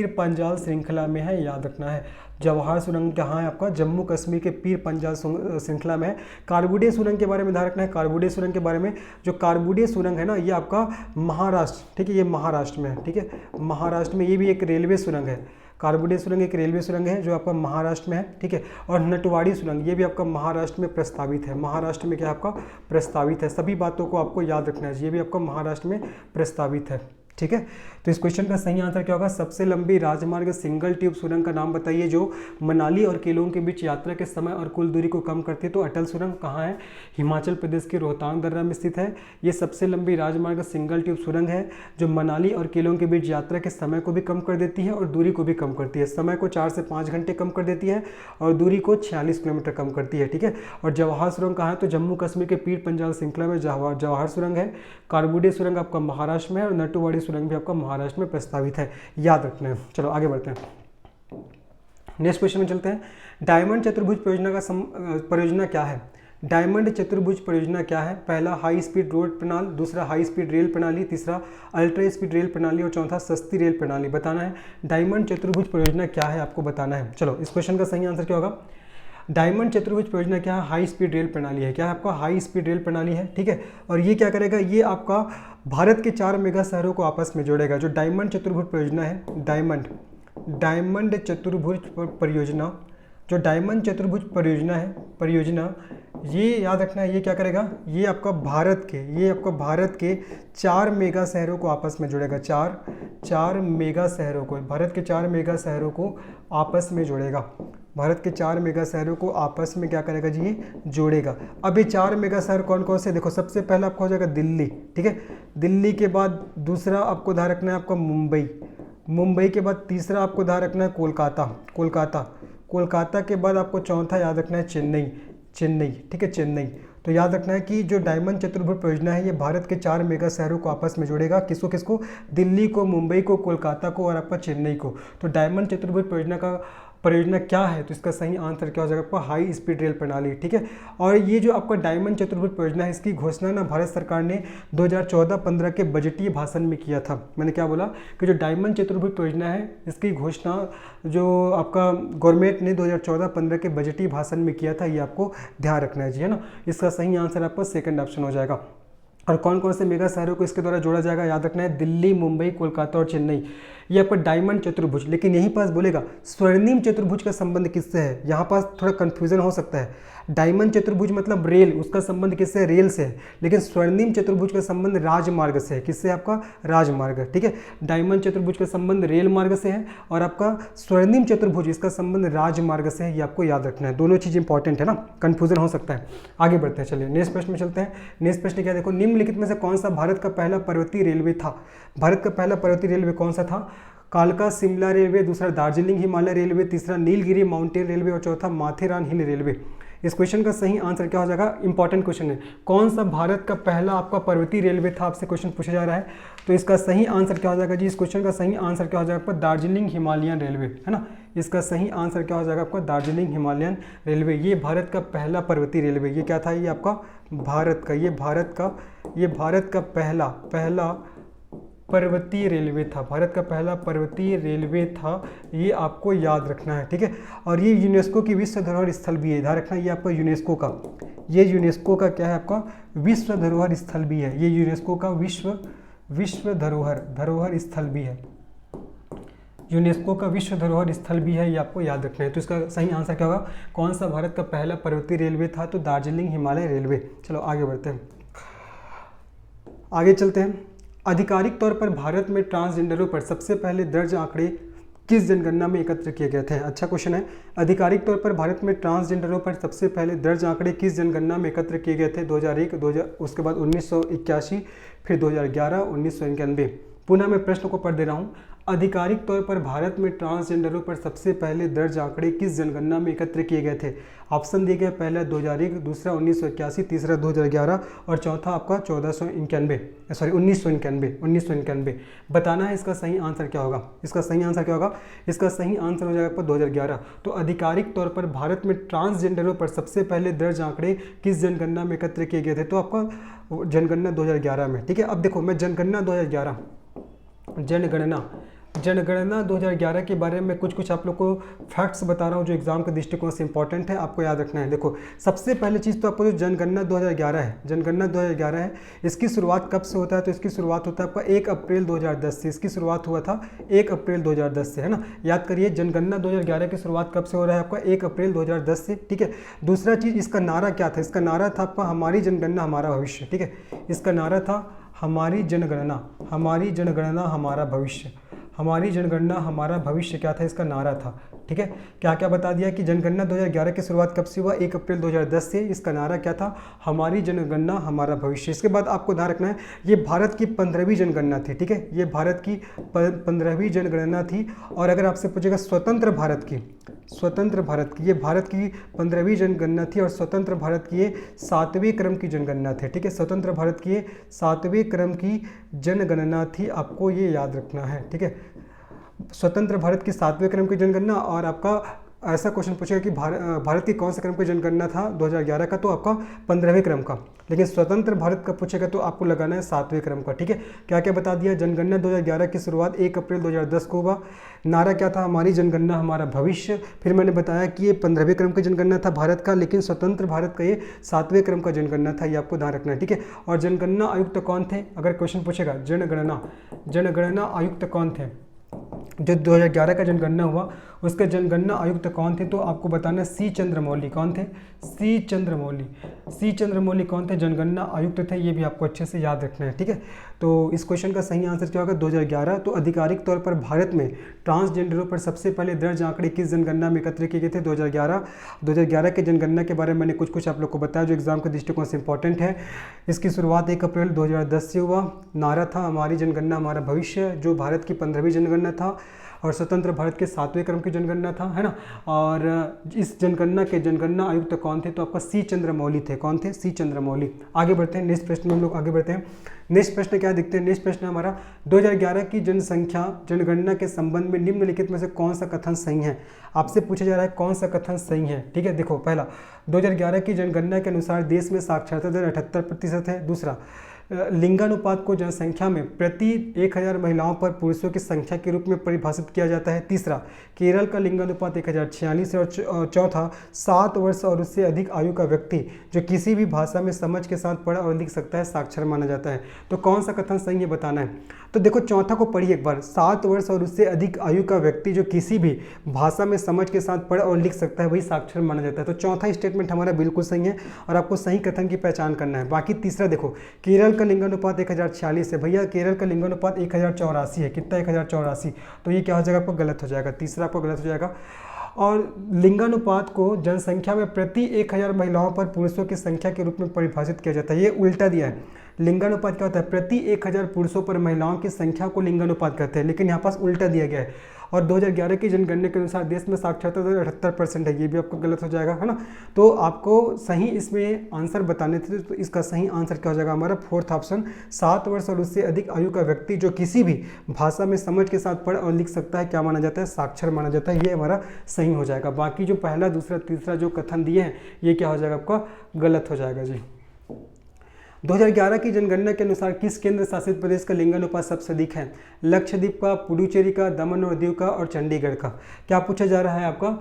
पंजाल श्रृंखला में है, याद रखना है। जवाहर सुरंग कहाँ है आपका? जम्मू कश्मीर के पीर पंजाल श्रृंखला में है। कारबुडे सुरंग के बारे में ध्यान रखना है। कारबुडे सुरंग के बारे में, जो कारबुडे सुरंग है ना ये आपका महाराष्ट्र, ठीक है, ये महाराष्ट्र में है, ठीक है। महाराष्ट्र में ये भी एक रेलवे सुरंग है। कारबुडे सुरंग एक रेलवे सुरंग है जो आपका महाराष्ट्र में है, ठीक है। और नटवाड़ी सुरंग ये भी आपका महाराष्ट्र में प्रस्तावित है। महाराष्ट्र में क्या आपका? प्रस्तावित है। सभी बातों को आपको याद रखना है। ये भी आपका महाराष्ट्र में प्रस्तावित है, ठीक है। तो इस क्वेश्चन का सही आंसर क्या होगा? सबसे लंबी राजमार्ग सिंगल ट्यूब सुरंग का नाम बताइए जो मनाली और केलोंग के बीच यात्रा के समय और कुल दूरी को कम करती है। तो अटल सुरंग कहाँ है? हिमाचल प्रदेश के रोहतांग दर्रा में स्थित है। ये सबसे लंबी राजमार्ग सिंगल ट्यूब सुरंग है जो मनाली और केलोंग के बीच यात्रा के समय को भी कम कर देती है और दूरी को भी कम करती है। समय को 4 से 5 घंटे कम कर देती है और दूरी को 46 किलोमीटर कम करती है, ठीक है। और जवाहर सुरंग कहाँ है? तो जम्मू कश्मीर के पीर पंजाल श्रृंखला में जवाहर सुरंग है। कारबुडे सुरंग आपका महाराष्ट्र में है और नटुवाड़ी सुरंग भी आपका महाराष्ट्र में प्रस्तावित है, याद रखना है। चलो आगे बढ़ते हैं, नेक्स्ट क्वेश्चन में चलते हैं। डायमंड चतुर्भुज परियोजना क्या है? डायमंड चतुर्भुज परियोजना क्या है? पहला हाई स्पीड रोड प्रणाली, दूसरा हाई स्पीड रेल प्रणाली, तीसरा अल्ट्रा स्पीड रेल प्रणाली और चौथा सस्ती रेल प्रणाली। बताना है डायमंड चतुर्भुज परियोजना क्या है, आपको बताना है। चलो इस क्वेश्चन का सही आंसर क्या होगा? डायमंड चतुर्भुज परियोजना क्या है? हाई स्पीड रेल प्रणाली है। क्या है आपका? हाई स्पीड रेल प्रणाली है, ठीक है। और ये क्या करेगा? ये आपका भारत के 4 मेगा शहरों को आपस में जोड़ेगा। जो डायमंड चतुर्भुज परियोजना है, डायमंड चतुर्भुज परियोजना, जो डायमंड चतुर्भुज परियोजना ये याद रखना है, ये क्या करेगा? ये आपका भारत के 4 मेगा शहरों को आपस में जोड़ेगा। चार मेगा शहरों को, भारत के 4 मेगा शहरों को आपस में जोड़ेगा। भारत के 4 मेगा शहरों को आपस में क्या करेगा जी? ये जोड़ेगा। अब ये 4 मेगा शहर कौन कौन से? देखो सबसे पहला आपका हो जाएगा दिल्ली, ठीक है। दिल्ली के बाद दूसरा आपको ध्यान रखना है आपका मुंबई के बाद तीसरा आपको ध्यान रखना है कोलकाता के बाद आपको चौथा याद रखना है चेन्नई, ठीक है, चेन्नई। तो याद रखना है कि जो डायमंड चतुर्भुज परियोजना है ये भारत के 4 मेगा शहरों को आपस में जोड़ेगा। किसको किसको? दिल्ली को, मुंबई को, कोलकाता को और आपका चेन्नई को। तो डायमंड चतुर्भुज परियोजना क्या है? तो इसका सही आंसर क्या हो जाएगा आपका? हाई स्पीड रेल प्रणाली, ठीक है। और ये जो आपका डायमंड चतुर्भुज परियोजना है इसकी घोषणा ना भारत सरकार ने 2014-15 के बजटीय भाषण में किया था। मैंने क्या बोला कि जो डायमंड चतुर्भुज परियोजना है इसकी घोषणा जो आपका गवर्नमेंट ने 2014-15 के बजटीय भाषण में किया था, ये आपको ध्यान रखना है जी, है ना। इसका सही आंसर आपका सेकंड ऑप्शन हो जाएगा। और कौन कौन से मेगा शहरों को इसके द्वारा जोड़ा जाएगा? याद रखना है दिल्ली, मुंबई, कोलकाता और चेन्नई। ये आपका डायमंड चतुर्भुज। लेकिन यहीं पास बोलेगा स्वर्णिम चतुर्भुज का संबंध किससे है? यहाँ पास थोड़ा कंफ्यूजन हो सकता है। डायमंड चतुर्भुज मतलब रेल, उसका संबंध किससे है? रेल से है। लेकिन स्वर्णिम चतुर्भुज का संबंध राजमार्ग से है। किससे? आपका राजमार्ग, ठीक है। डायमंड चतुर्भुज का संबंध रेल मार्ग से है और आपका स्वर्णिम चतुर्भुज इसका संबंध राजमार्ग से है। ये आपको याद रखना है। दोनों चीज़ इंपॉर्टेंट है ना, कंफ्यूजन हो सकता है। आगे बढ़ते हैं, चलिए नेक्स्ट प्रश्न में चलते हैं। नेक्स्ट प्रश्न क्या? देखो निम्नलिखित में से कौन सा भारत का पहला पर्वतीय रेलवे था? भारत का पहला पर्वतीय रेलवे कौन सा था? कालका शिमला रेलवे, दूसरा दार्जिलिंग हिमालय रेलवे, तीसरा नीलगिरी माउंटेन रेलवे और चौथा माथेरान हिल रेलवे। इस क्वेश्चन का सही आंसर क्या हो जाएगा? इंपॉर्टेंट क्वेश्चन है। कौन सा भारत का पहला आपका पर्वतीय रेलवे था? आपसे क्वेश्चन पूछा जा रहा है। तो इसका सही आंसर क्या हो जाएगा जी? इस क्वेश्चन का सही आंसर क्या हो जाएगा आपका? दार्जिलिंग हिमालयन रेलवे, है ना। इसका सही आंसर क्या हो जाएगा आपका? Darjeeling Himalayan railway. ये भारत का पहला पर्वतीय रेलवे, ये क्या था? ये आपका भारत का पहला पर्वतीय रेलवे था। भारत का पहला पर्वतीय रेलवे था, ये आपको याद रखना है, ठीक है। और ये यूनेस्को की विश्व धरोहर स्थल भी है। ध्यान रखना ये आपका यूनेस्को का क्या है? आपका विश्व धरोहर स्थल भी है। ये यूनेस्को का विश्व धरोहर स्थल भी है। यूनेस्को का विश्व धरोहर स्थल भी है, ये आपको याद रखना है। तो इसका सही आंसर क्या होगा? कौन सा भारत का पहला पर्वतीय रेलवे था? तो दार्जिलिंग हिमालय रेलवे। चलो आगे बढ़ते हैं, आगे चलते हैं। आधिकारिक तौर पर भारत में ट्रांसजेंडरों पर सबसे पहले दर्ज आंकड़े किस जनगणना में एकत्र किए गए थे? अच्छा क्वेश्चन है। आधिकारिक तौर पर भारत में ट्रांसजेंडरों पर सबसे पहले दर्ज आंकड़े किस जनगणना में एकत्र किए गए थे? 2001, उसके बाद 1981, फिर 2011, 1991। पुनः मैं प्रश्न को पढ़ दे रहा हूँ। आधिकारिक तौर पर भारत में ट्रांसजेंडरों पर सबसे पहले दर्ज आंकड़े किस जनगणना में एकत्र किए गए थे? ऑप्शन दिए गए, पहला 2001, दूसरा 1981, तीसरा 2011 और चौथा आपका 1991। बताना है इसका सही आंसर क्या होगा? इसका सही आंसर क्या होगा? इसका सही आंसर हो जाएगा आपका 2011। तो आधिकारिक तौर पर भारत में ट्रांसजेंडरों पर सबसे पहले दर्ज आंकड़े किस जनगणना में एकत्र किए गए थे? तो आपका जनगणना 2011 में, ठीक है। अब देखो मैं जनगणना 2011 के बारे में कुछ आप लोग को फैक्ट्स बता रहा हूँ जो एग्जाम के दृष्टिकोण से इंपॉर्टेंट है, आपको याद रखना है। देखो सबसे पहले चीज़ तो आपको जो जनगणना 2011 है, इसकी शुरुआत कब से होता है? तो इसकी शुरुआत होता है आपका 1 अप्रैल 2010 से। इसकी शुरुआत हुआ था 1 अप्रैल 2010 से, है ना। याद करिए जनगणना 2011 की शुरुआत कब से हो रहा है? आपका 1 अप्रैल 2010 से, ठीक है। दूसरा चीज़, इसका नारा क्या था? इसका नारा था आपका हमारी जनगणना हमारा भविष्य, ठीक है। इसका नारा था हमारी जनगणना हमारा भविष्य। हमारी जनगणना हमारा भविष्य क्या था? इसका नारा था, ठीक है। क्या क्या बता दिया कि जनगणना 2011 की शुरुआत कब से हुआ? 1 अप्रैल 2010 से। इसका नारा क्या था? हमारी जनगणना हमारा भविष्य। इसके बाद आपको ध्यान रखना है ये भारत की 15वीं जनगणना थी, ठीक है। ये भारत की 15वीं जनगणना थी। और अगर आपसे पूछेगा स्वतंत्र भारत की, ये भारत की 15वीं जनगणना थी और स्वतंत्र भारत की ये 7वें क्रम की जनगणना थी, ठीक है। स्वतंत्र भारत की ये 7वें क्रम की जनगणना थी, आपको ये याद रखना है, ठीक है। स्वतंत्र भारत की 7वें क्रम की जनगणना और आपका ऐसा क्वेश्चन पूछेगा कि भारत की कौन से क्रम की जनगणना था 2011 का, तो आपका 15वें क्रम का। लेकिन स्वतंत्र भारत का पूछेगा तो आपको लगाना है 7वें क्रम का। ठीक है, क्या क्या बता दिया। जनगणना 2011 की शुरुआत 1 अप्रैल 2010 को हुआ। नारा क्या था, हमारी जनगणना हमारा भविष्य। फिर मैंने बताया कि ये 15वें क्रम की जनगणना था भारत का, लेकिन स्वतंत्र भारत का ये 7वें क्रम का जनगणना था, ये आपको ध्यान रखना है। ठीक है, और जनगणना आयुक्त कौन थे, अगर क्वेश्चन पूछेगा जनगणना आयुक्त कौन थे, जो 2011 का जनगणना हुआ उसके जनगणना आयुक्त कौन थे, तो आपको बताना सी चंद्रमौली। कौन थे, सी चंद्रमौली कौन थे, जनगणना आयुक्त थे। ये भी आपको अच्छे से याद रखना है। ठीक है, तो इस क्वेश्चन का सही आंसर क्या होगा, 2011। तो आधिकारिक तौर पर भारत में ट्रांसजेंडरों पर सबसे पहले दर्ज आंकड़े किस जनगणना में एकत्र किए गए थे, 2011 के जनगणना के बारे में मैंने कुछ आप लोग को बताया जो एग्जाम के दृष्टिकोण से इंपॉर्टेंट है। इसकी शुरुआत 1 अप्रैल 2010 से हुआ। नारा था हमारी जनगणना हमारा भविष्य, जो भारत की 15वीं जनगणना था और स्वतंत्र भारत के 7वें क्रम की जनगणना था, है ना। और इस जनगणना के जनगणना आयुक्त कौन थे, तो आपका सी चंद्रमौली थे। कौन थे, सी चंद्रमौली। आगे बढ़ते हैं, नेक्स्ट प्रश्न में हम लोग आगे बढ़ते हैं। नेक्स्ट प्रश्न क्या देखते हैं। नेक्स्ट प्रश्न हमारा 2011 की जनसंख्या जनगणना के संबंध में निम्नलिखित में से कौन सा कथन सही है। आपसे पूछा जा रहा है कौन सा कथन सही है। ठीक है, देखो पहला, 2011 की जनगणना के अनुसार देश में साक्षरता दर 78% है। दूसरा, लिंगानुपात को जनसंख्या में प्रति 1000 महिलाओं पर पुरुषों की संख्या के रूप में परिभाषित किया जाता है। तीसरा, केरल का लिंगानुपात 1046 है। और चौथा, 7 वर्ष और उससे अधिक आयु का व्यक्ति जो किसी भी भाषा में समझ के साथ पढ़ और लिख सकता है साक्षर माना जाता है। तो कौन सा कथन सही है बताना है। तो देखो चौथा को पढ़िए एक बार, 7 वर्ष और उससे अधिक आयु का व्यक्ति जो किसी भी भाषा में समझ के साथ पढ़ और लिख सकता है वही साक्षर माना जाता है। तो चौथा स्टेटमेंट हमारा बिल्कुल सही है और आपको सही कथन की पहचान करना है। बाकी तीसरा देखो, केरल का लिंगानुपात 1046 है। भैया केरल का लिंगानुपात 1084 है। कितना, 1084। तो ये क्या हो जाएगा आपको, गलत हो जाएगा। तीसरा आपको गलत हो जाएगा। और लिंगानुपात को जनसंख्या में प्रति 1000 महिलाओं पर पुरुषों की संख्या के रूप में परिभाषित किया जाता है। ये उल्टा दिया है। लिंगानुपात क्या होता है, प्रति 1000 पुरुषों पर महिलाओं की संख्या को लिंगानुपात कहते हैं, लेकिन यहाँ पास उल्टा दिया गया है। और 2011 की जनगणना के अनुसार देश में साक्षरता दर 78% है। ये भी आपको गलत हो जाएगा, है ना। तो आपको सही इसमें आंसर बताने थे, तो इसका सही आंसर क्या हो जाएगा हमारा, फोर्थ ऑप्शन, 7 वर्ष और उससे अधिक आयु का व्यक्ति जो किसी भी भाषा में समझ के साथ पढ़ और लिख सकता है क्या माना जाता है, साक्षर माना जाता है। ये हमारा सही हो जाएगा। बाकी जो पहला दूसरा तीसरा जो कथन दिए हैं ये क्या हो जाएगा आपका, गलत हो जाएगा जी। 2011 की जनगणना के अनुसार किस केंद्र शासित प्रदेश का लिंगानुपात सबसे अधिक है, लक्षद्वीप का, पुडुचेरी का, दमन और दीव का और चंडीगढ़ का। क्या पूछा जा रहा है आपका,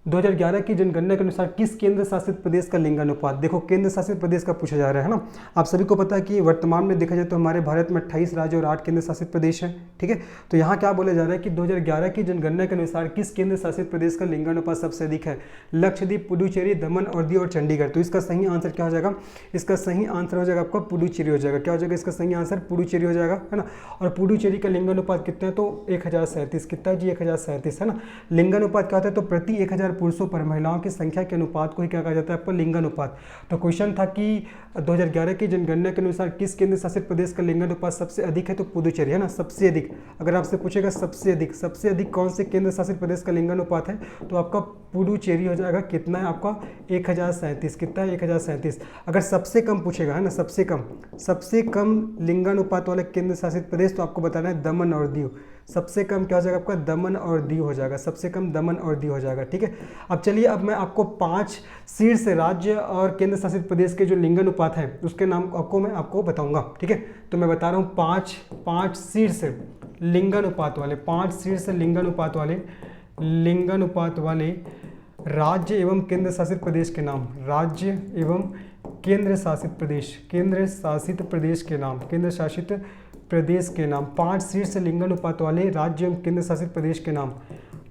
2011 की जनगणना के अनुसार किस केंद्र शासित प्रदेश का लिंगानुपात। देखो केंद्र शासित प्रदेश का पूछा जा रहा है ना। आप सभी को पता है कि वर्तमान में देखा जाए तो हमारे भारत में 28 राज्य और 8 केंद्र शासित प्रदेश हैं। ठीक है, तो यहाँ क्या बोला जा रहा है कि 2011 की जनगणना के अनुसार किस केंद्र शासित प्रदेश का लिंगानुपात सबसे अधिक है, लक्षद्वीप, पुडुचेरी, दमन और दीव और चंडीगढ़। तो इसका सही आंसर क्या हो जाएगा, इसका सही आंसर हो जाएगा आपका पुडुचेरी हो जाएगा। क्या हो जाएगा इसका सही आंसर, पुडुचेरी हो जाएगा, है ना। और पुडुचेरी का लिंगानुपात कितना है, तो 1037। कितना जी, 1037, है ना। लिंगानुपात क्या होता है, तो प्रति 1000 पुरुषों पर महिलाओं की संख्या के अनुपात को ही क्या कहा जाता है आपका, लिंगानुपात। तो क्वेश्चन था कि 2011 की जनगणना के अनुसार किस केंद्र शासित प्रदेश का लिंगानुपात सबसे अधिक है, तो पुडुचेरी, है ना, सबसे अधिक। अगर आपसे पूछेगा सबसे अधिक कौन से केंद्र शासित प्रदेश का लिंगानुपात है, तो आपका पुडुचेरी हो जाएगा। कितना है आपका, 1037। कितना है, 1037। अगर सबसे कम पूछेगा, है ना, सबसे कम लिंगानुपात वाला केंद्र शासित प्रदेश, तो आपको बताना है दमन और दीव। सबसे कम क्या हो जाएगा आपका, दमन और दीव हो जाएगा। सबसे कम दमन और दीव हो जाएगा। ठीक है, अब चलिए अब मैं आपको 5 शीर्ष राज्य और केंद्र शासित प्रदेश के जो लिंगानुपात है उसके नाम मैं आपको बताऊंगा। ठीक है, तो मैं बता रहा हूँ 5 शीर्ष लिंगानुपात वाले, 5 शीर्ष लिंगानुपात वाले राज्य एवं केंद्र शासित प्रदेश के नाम, राज्य एवं केंद्र शासित प्रदेश के नाम, 5 शीर्ष लिंगानुपात वाले राज्य एवं केंद्र शासित प्रदेश के नाम।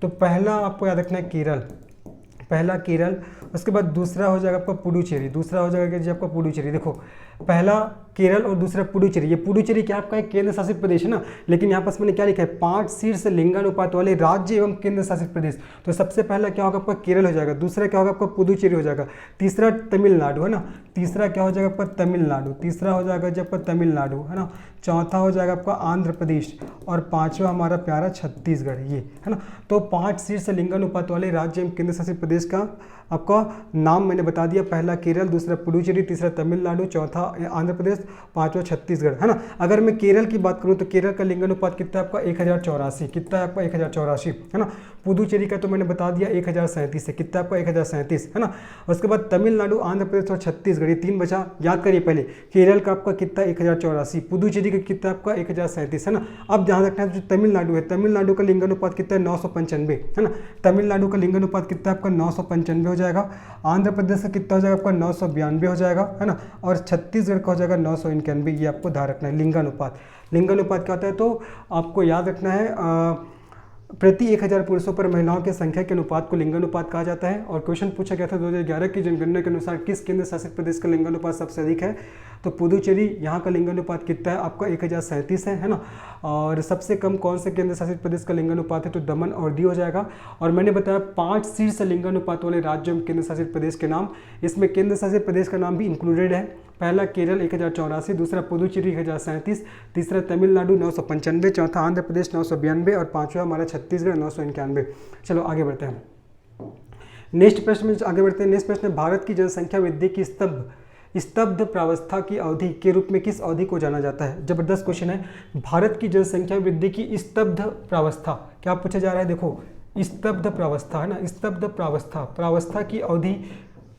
तो पहला आपको याद रखना है केरल, उसके बाद दूसरा हो जाएगा आपका पुडुचेरी, दूसरा हो जाएगा जी आपका पुडुचेरी। देखो पहला केरल और दूसरा पुडुचेरी। ये पुडुचेरी क्या आपका एक केंद्र शासित प्रदेश है ना, लेकिन यहाँ पास मैंने क्या लिखा है, 5 शीर्ष लिंगानुपात वाले राज्य एवं केंद्र शासित प्रदेश। तो सबसे पहला क्या होगा आपका, केरल हो जाएगा। दूसरा क्या होगा आपका, पुडुचेरी हो जाएगा। तीसरा तमिलनाडु, है ना, तीसरा क्या हो जाएगा आपका, तमिलनाडु। तीसरा हो जाएगा जी आपका तमिलनाडु, है ना। चौथा हो जाएगा आपका आंध्र प्रदेश और पांचवा हमारा प्यारा छत्तीसगढ़, ये, है ना। तो 5 शीर्ष लिंगानुपात वाले राज्य एवं केंद्र शासित प्रदेश का आपका नाम मैंने बता दिया, पहला केरल, दूसरा पुडुचेरी, तीसरा तमिलनाडु, चौथा आंध्र प्रदेश, पांचवा छत्तीसगढ़, है ना। अगर मैं केरल की बात करूँ तो केरल का लिंगानुपात कितना है आपका 1084, कितना है आपका 1084, है ना। पुदुचेरी का तो मैंने बता दिया 1037 है, कितना आपका 1037, है ना। उसके बाद तमिलनाडु, आंध्र प्रदेश और छत्तीसगढ़, ये 3 बचा। याद करिए पहले, केरल का आपका कितना 1084, पुदुचेरी का कितना आपका 1037, है ना। अब ध्यान रखना है जो तमिलनाडु है, तमिलनाडु का लिंगानुपात कितना है 995, है ना। तमिलनाडु का लिंगानुपात कितना आपका 995 हो जाएगा। आंध्र प्रदेश का कितना हो जाएगा आपका 992 हो जाएगा, है ना। और छत्तीसगढ़ का हो जाएगा 991। ये आपको ध्यान रखना है लिंगानुपात। लिंगानुपात क्या होता है तो आपको याद रखना है प्रति 1000 पुरुषों पर महिलाओं की संख्या के अनुपात को लिंगानुपात कहा जाता है। और क्वेश्चन पूछा गया था 2011 की जनगणना के अनुसार किस केंद्र शासित प्रदेश का लिंगानुपात सबसे अधिक है, तो पुदुचेरी, यहाँ का लिंगानुपात कितना है आपका 1037 है ना। और सबसे कम कौन से केंद्र शासित प्रदेश का लिंगानुपात है तो दमन और दीव हो जाएगा। और मैंने बताया 5 शीर्ष लिंगानुपात वाले राज्य एवं केंद्र शासित प्रदेश के नाम, इसमें केंद्र शासित प्रदेश का नाम भी इंक्लूडेड है। पहला केरल 1084, दूसरा पुदुचेरी 1037, तीसरा तमिलनाडु 995, चौथा आंध्र प्रदेश 992 और पांचवा हमारा छत्तीसगढ़ 991। चलो आगे बढ़ते हैं। नेक्स्ट प्रश्न में आगे बढ़ते हैं। नेक्स्ट प्रश्न है भारत की जनसंख्या वृद्धि की स्तब्ध प्रावस्था की अवधि के रूप में किस अवधि को जाना जाता है। जबरदस्त क्वेश्चन है। भारत की जनसंख्या वृद्धि की स्तब्ध प्रावस्था क्या पूछा जा रहा है, देखो स्तब्ध प्रावस्था है ना, स्तब्ध प्रावस्था की अवधि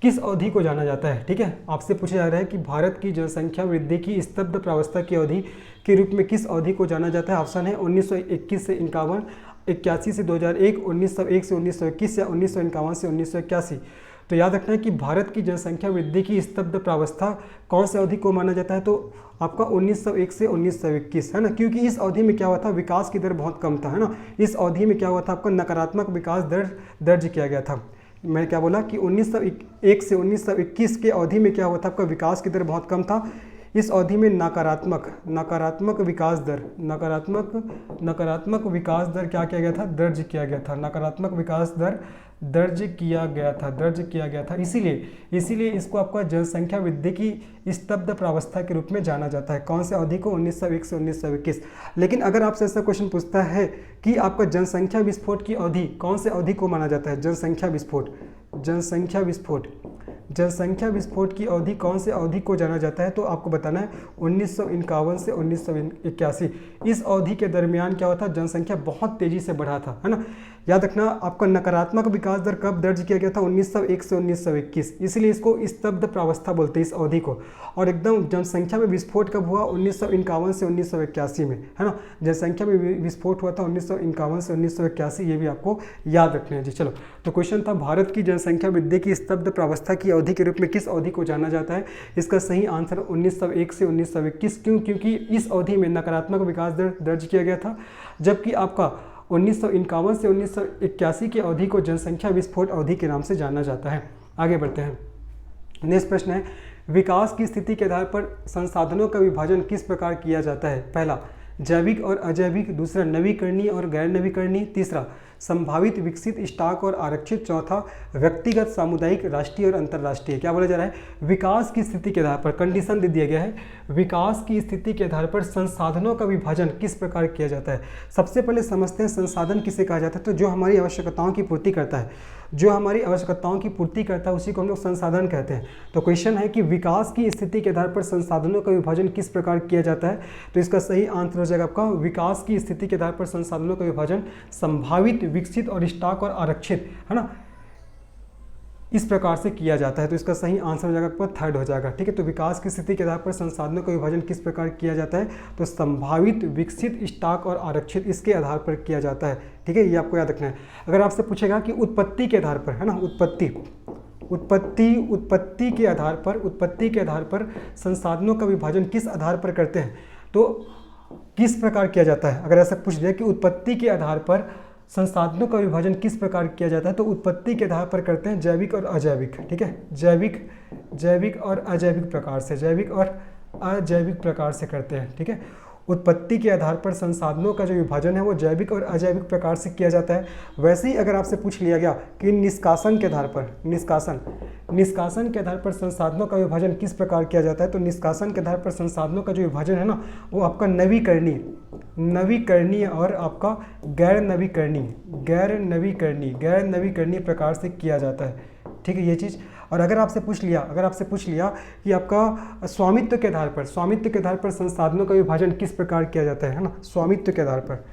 किस अवधि को जाना जाता है। ठीक है, आपसे पूछा जा रहा है कि भारत की जनसंख्या वृद्धि की स्तब्ध प्रावस्था की अवधि के रूप में किस अवधि को जाना जाता है। ऑप्शन है 1921 से 51, 81 से 2001, 1901 से 1921 या 1951 से 1981। तो याद रखना है कि भारत की जनसंख्या वृद्धि की स्तब्ध प्रावस्था कौन से अवधि को माना जाता है, तो आपका 1901 से 1921, है ना। क्योंकि इस अवधि में क्या हुआ था, विकास की दर बहुत कम था, है ना। इस अवधि में क्या हुआ था, आपका नकारात्मक विकास दर दर्ज किया गया था। मैं क्या बोला कि 1901 से 1921 के अवधि में क्या हुआ था, आपका विकास की दर बहुत कम था। इस अवधि में नकारात्मक विकास विकास दर क्या किया गया था, दर्ज किया गया था। नकारात्मक विकास दर दर्ज किया गया था। इसीलिए इसको आपका जनसंख्या वृद्धि की स्तब्ध प्रावस्था के रूप में जाना जाता है। कौन से अवधि को, 1901 से 1921। लेकिन अगर आपसे ऐसा क्वेश्चन पूछता है कि आपका जनसंख्या विस्फोट की अवधि कौन से अवधि को माना जाता है, जनसंख्या विस्फोट की अवधि कौन से अवधि को जाना जाता है, तो आपको बताना है 1951 से 1981। इस अवधि के दरमियान क्या हुआ था, जनसंख्या बहुत तेजी से बढ़ा था, है ना। याद रखना आपका नकारात्मक विकास दर कब दर्ज किया गया था, 1901 से 1921। इसलिए इसको स्तब्ध प्रावस्था बोलते हैं इस अवधि को। और एकदम जनसंख्या में विस्फोट कब हुआ, 1951 से 1981 में, है ना। जनसंख्या में विस्फोट हुआ था 1951 से 1981, ये भी आपको याद रखना है जी। चलो, तो क्वेश्चन था भारत की जनसंख्या वृद्धि की स्तब्ध प्रावस्था की अवधि के रूप में किस अवधि को जाना जाता है। इसका सही आंसर 1901 से 1921। क्यों, क्योंकि इस अवधि में नकारात्मक विकास दर दर्ज किया गया था, जबकि आपका 1951 से 1981 की अवधि को जनसंख्या विस्फोट अवधि के नाम से जाना जाता है। आगे बढ़ते हैं। नेक्स्ट प्रश्न है विकास की स्थिति के आधार पर संसाधनों का विभाजन किस प्रकार किया जाता है। पहला जैविक और अजैविक, दूसरा नवीकरणीय और गैर नवीकरणीय, तीसरा संभावित विकसित स्टॉक और आरक्षित, चौथा व्यक्तिगत सामुदायिक राष्ट्रीय और अंतर्राष्ट्रीय। क्या बोला जा रहा है, विकास की स्थिति के आधार पर, कंडीशन दे दिया गया है, विकास की स्थिति के आधार पर संसाधनों का विभाजन किस प्रकार किया जाता है। सबसे पहले समझते हैं संसाधन किसे कहा जाता है, तो जो हमारी आवश्यकताओं की पूर्ति करता है, उसी को हम लोग संसाधन कहते हैं। तो क्वेश्चन है कि विकास की स्थिति के आधार पर संसाधनों का विभाजन किस प्रकार किया जाता है, तो इसका सही आंसर हो जाएगा आपका विकास की स्थिति के आधार पर संसाधनों का विभाजन संभावित, विकसित और स्टॉक और आरक्षित, है ना, इस प्रकार से किया जाता है। तो इसका सही आंसर हो जाएगा आपका थर्ड हो जाएगा। ठीक है, तो विकास की स्थिति के आधार पर संसाधनों का विभाजन किस प्रकार किया जाता है, तो संभावित, विकसित, स्टॉक और आरक्षित, इसके आधार पर किया जाता है। ठीक है, ये आपको याद रखना है। अगर आपसे पूछेगा कि उत्पत्ति के आधार पर, है ना, उत्पत्ति के आधार पर संसाधनों का विभाजन किस आधार पर करते हैं, तो किस प्रकार किया जाता है। अगर ऐसा पूछ दिया कि उत्पत्ति के आधार पर संसाधनों का विभाजन किस प्रकार किया जाता है, तो उत्पत्ति के आधार पर करते हैं जैविक और अजैविक। ठीक है, जैविक और अजैविक प्रकार से करते हैं। ठीक है, उत्पत्ति के आधार पर संसाधनों का जो विभाजन है वो जैविक और अजैविक प्रकार से किया जाता है। वैसे ही अगर आपसे पूछ लिया गया कि निष्कासन के आधार पर संसाधनों का विभाजन किस प्रकार किया जाता है, तो निष्कासन के आधार पर संसाधनों का जो विभाजन है ना, वो आपका नवीकरणीय और आपका गैर नवीकरणीय प्रकार से किया जाता है। ठीक है, ये चीज़। और अगर आपसे पूछ लिया कि आपका स्वामित्व के आधार पर संसाधनों का विभाजन किस प्रकार किया जाता है ना, स्वामित्व के आधार पर,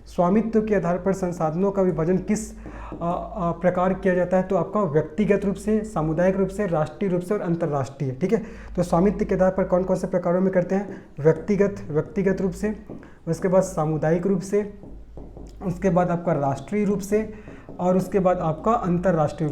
स्वामित्व के आधार पर संसाधनों का विभाजन किस प्रकार किया जाता है, तो आपका व्यक्तिगत रूप से, सामुदायिक रूप से, राष्ट्रीय रूप से और अंतर्राष्ट्रीय। ठीक है, तो स्वामित्व के आधार पर कौन कौन से प्रकारों में करते हैं, व्यक्तिगत रूप से, उसके बाद सामुदायिक रूप से, उसके बाद आपका राष्ट्रीय रूप से, और उसके बाद आपका अंतर्राष्ट्रीय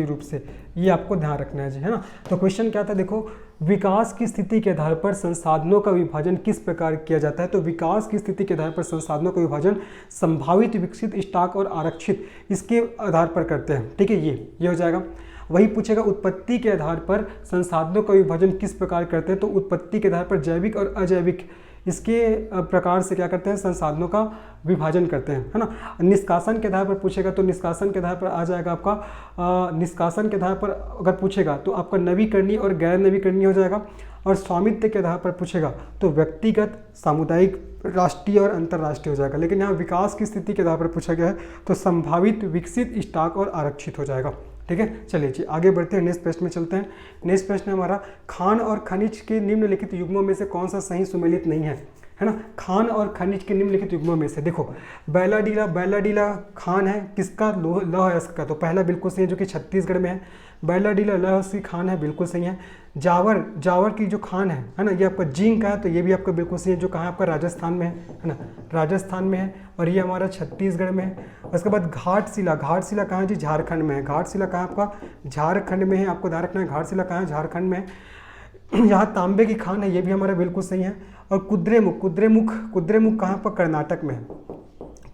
रूप से, ये आपको ध्यान रखना है जी, है ना। तो क्वेश्चन क्या था, देखो, विकास की स्थिति के आधार पर संसाधनों का विभाजन किस प्रकार किया जाता है, तो विकास की स्थिति के आधार पर संसाधनों का विभाजन संभावित, विकसित, स्टॉक और आरक्षित, इसके आधार पर करते हैं। ठीक है, ये हो जाएगा। वही पूछेगा उत्पत्ति के आधार पर संसाधनों का विभाजन किस प्रकार करते हैं, तो उत्पत्ति के आधार पर जैविक और अजैविक, इसके प्रकार से क्या करते हैं, संसाधनों का विभाजन करते हैं, है ना। निष्कासन के आधार पर पूछेगा तो निष्कासन के आधार पर आ जाएगा आपका, निष्कासन के आधार पर अगर पूछेगा तो आपका नवीकरणीय और गैर नवीकरणीय हो जाएगा। और स्वामित्व के आधार पर पूछेगा तो व्यक्तिगत, सामुदायिक, राष्ट्रीय और अंतर्राष्ट्रीय हो जाएगा। लेकिन यहाँ विकास की स्थिति के आधार पर पूछा गया है तो संभावित, विकसित, स्टॉक और आरक्षित हो जाएगा। ठीक है, चलिए जी आगे बढ़ते हैं, नेक्स्ट प्रश्न में चलते हैं। नेक्स्ट प्रश्न है हमारा, खान और खनिज के निम्नलिखित युग्मों में से कौन सा सही सुमेलित नहीं है ना। खान और खनिज के निम्नलिखित युग्मों में से देखो, बैलाडीला खान है किसका, लौह अयस्क का, तो पहला बिल्कुल सही है जो कि छत्तीसगढ़ में है। बैलाडीला लौह अयस्क की खान है, बिल्कुल सही है। जावर की जो खान है ना, ये आपका जिंक का है, तो ये भी आपका बिल्कुल सही है, जो कहाँ आपका राजस्थान में है ना, राजस्थान में है, और ये हमारा छत्तीसगढ़ में है। उसके बाद घाटशिला कहाँ है जी, झारखंड में है। घाटशिला कहाँ आपका, झारखंड में है, आपको ध्यान रखना है घाटशिला कहाँ है, झारखंड में है। यहाँ तांबे की खान है, ये भी हमारा बिल्कुल सही है। और कुद्रेमुख कहाँ पर, कर्नाटक में है,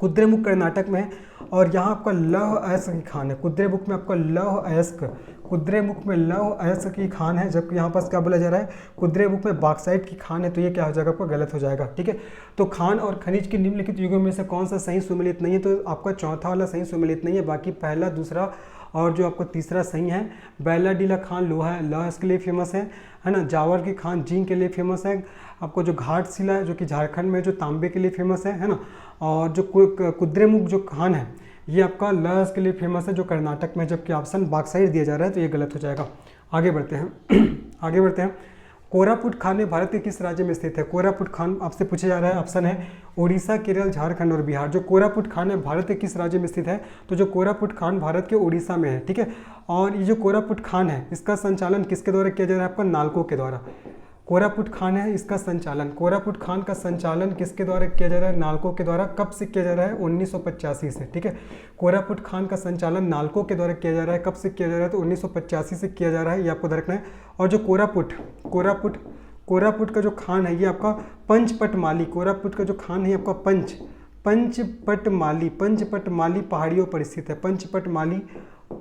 कुद्रेमुख कर्नाटक में है। और यहाँ आपका लौह अयस्क की खान है, कुद्रेमुख में आपका कुद्रेमुख में लौह अयस्क की खान है, जबकि यहाँ पास क्या बोला जा रहा है, कुद्रेमुख में बॉक्साइट की खान है, तो ये क्या हो जाएगा आपका, गलत हो जाएगा। ठीक है, तो खान और खनिज के निम्नलिखित युगों में से कौन सा सही सुमेलित नहीं है, तो आपका चौथा वाला सही सुमेलित नहीं है, बाकी पहला, दूसरा और जो आपको तीसरा सही है। बैलाडीला खान लौह अयस्क के लिए फेमस है ना। जावर की खान जिंक के लिए फेमस है। आपको जो घाटशिला है जो कि झारखंड में, जो तांबे के लिए फेमस है ना। और जो कुद्रेमुख जो खान है ये आपका लौह अयस्क के लिए फेमस है, जो कर्नाटक में, जबकि ऑप्शन बॉक्साइट दिया जा रहा है, तो ये गलत हो जाएगा। आगे बढ़ते हैं कोरापुट खान भारत के किस राज्य में स्थित है। कोरापुट खान आपसे पूछा जा रहा है, ऑप्शन है उड़ीसा, केरल, झारखंड और बिहार। जो कोरापुट खान है भारत के किस राज्य में स्थित है, तो जो कोरापुट खान भारत के उड़ीसा में है। ठीक है, और ये जो कोरापुट खान है इसका संचालन किसके द्वारा किया जा रहा है, आपका नालको के द्वारा। कोरापुट खान है इसका संचालन, कोरापुट खान का संचालन किसके द्वारा किया जा रहा है, नालको के द्वारा। कब से किया जा रहा है, 1985 से। ठीक है, कोरापुट खान का संचालन नालको के द्वारा किया जा रहा है। कब से किया जा रहा है, तो 1985 से किया जा रहा है, ये आपको ध्यान रखना है। और जो कोरापुट का जो खान है ये आपका पंचपटमाली, कोरापुट का जो खान है आपका पंचपटमाली पहाड़ियों पर स्थित है, पंचपटमाली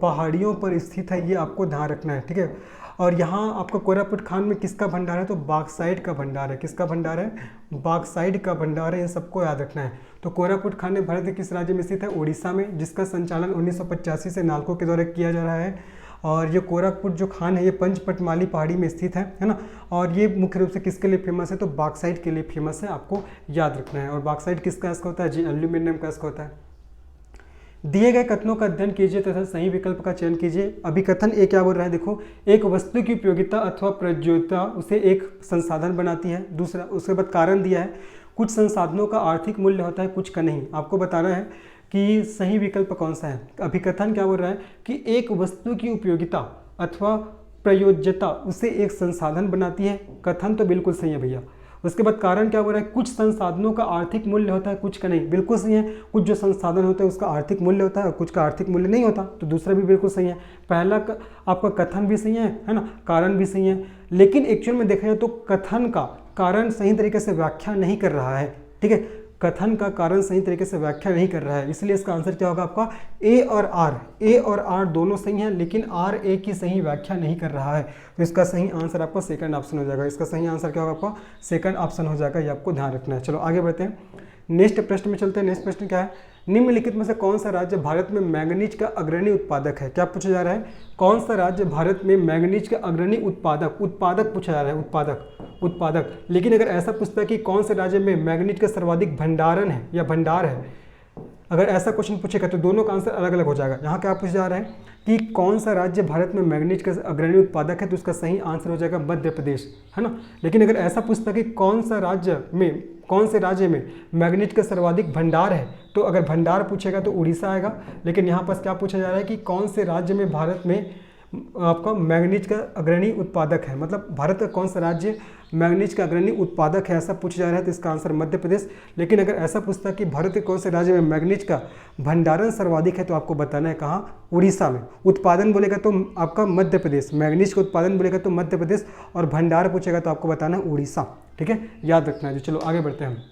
पहाड़ियों पर स्थित है, ये आपको ध्यान रखना है। ठीक है, और यहाँ आपका कोरापुट खान में किसका भंडार है, तो बॉक्साइट का भंडार है। किसका भंडार है, बॉक्साइट का भंडार है, इन सबको याद रखना है। तो कोरापुट खान है भारत के किस राज्य में स्थित है, उड़ीसा में, जिसका संचालन 1985 से नालको के द्वारा किया जा रहा है। और ये कोरापुट जो खान है ये पंचपटमाली पहाड़ी में स्थित है ना। और ये मुख्य रूप से किसके लिए फेमस है, तो बॉक्साइट के लिए फेमस है, आपको याद रखना है। और बॉक्साइट किसका इसका होता है जी, एल्यूमिनियम का इसका होता है। दिए गए कथनों का अध्ययन कीजिए तथा सही विकल्प का चयन कीजिए। अभी कथन ए क्या बोल रहा है, देखो, एक वस्तु की उपयोगिता अथवा प्रयोज्यता उसे एक संसाधन बनाती है। दूसरा, उसके बाद कारण दिया है, कुछ संसाधनों का आर्थिक मूल्य होता है, कुछ का नहीं। आपको बताना है कि सही विकल्प कौन सा है। अभिकथन क्या बोल रहा है कि एक वस्तु की उपयोगिता अथवा प्रयोज्यता उसे एक संसाधन बनाती है, कथन तो बिल्कुल सही है भैया। उसके बाद कारण क्या बोल रहा है, कुछ संसाधनों का आर्थिक मूल्य होता है, कुछ का नहीं, बिल्कुल सही है। कुछ जो संसाधन होता है उसका आर्थिक मूल्य होता है और कुछ का आर्थिक मूल्य नहीं होता, तो दूसरा भी बिल्कुल सही है। पहला आपका कथन भी सही है ना, कारण भी सही है। लेकिन एक्चुअल में देखा जाए तो कथन का कारण सही तरीके से व्याख्या नहीं कर रहा है। ठीक है, कथन का कारण सही तरीके से व्याख्या नहीं कर रहा है, इसलिए इसका आंसर क्या होगा आपका, ए और आर दोनों सही हैं, लेकिन आर ए की सही व्याख्या नहीं कर रहा है, तो इसका सही आंसर आपका सेकंड ऑप्शन हो जाएगा। इसका सही आंसर क्या होगा आपका, सेकंड ऑप्शन हो जाएगा, ये आपको ध्यान रखना है। चलो आगे बढ़ते हैं, नेक्स्ट प्रश्न में चलते हैं। नेक्स्ट प्रश्न क्या है, निम्नलिखित में से कौन सा राज्य भारत में मैंगनीज का अग्रणी उत्पादक है। क्या पूछा जा रहा है, कौन सा राज्य भारत में मैंगनीज का अग्रणी उत्पादक पूछा जा रहा है, उत्पादक। लेकिन अगर ऐसा पूछता है कि कौन से राज्य में मैंगनीज का सर्वाधिक भंडारण है या भंडार है, अगर ऐसा क्वेश्चन पूछेगा तो दोनों का आंसर अलग अलग हो जाएगा। यहाँ क्या पूछा जा रहा है कि कौन सा राज्य भारत में मैग्नीज का अग्रणी उत्पादक है, तो उसका सही आंसर हो जाएगा मध्य प्रदेश, है ना। लेकिन अगर ऐसा पूछता कि कौन से राज्य में मैग्नीज का सर्वाधिक भंडार है, तो अगर भंडार पूछेगा तो उड़ीसा आएगा। लेकिन यहाँ पर क्या पूछा जा रहा है कि कौन से राज्य में भारत में आपका मैग्नीज का अग्रणी उत्पादक है, मतलब भारत का कौन सा राज्य मैग्नीज का अग्रणी उत्पादक है, ऐसा पूछा जा रहा है, तो इसका आंसर मध्य प्रदेश। लेकिन अगर ऐसा पूछता कि भारत के कौन से राज्य में मैग्नीज का भंडारण सर्वाधिक है, तो आपको बताना है कहाँ, उड़ीसा में। उत्पादन बोलेगा तो आपका मध्य प्रदेश, मैग्नीज का उत्पादन बोलेगा तो मध्य प्रदेश, और भंडार पूछेगा तो आपको बताना है उड़ीसा, ठीक है, याद रखना है। चलो आगे बढ़ते हैं।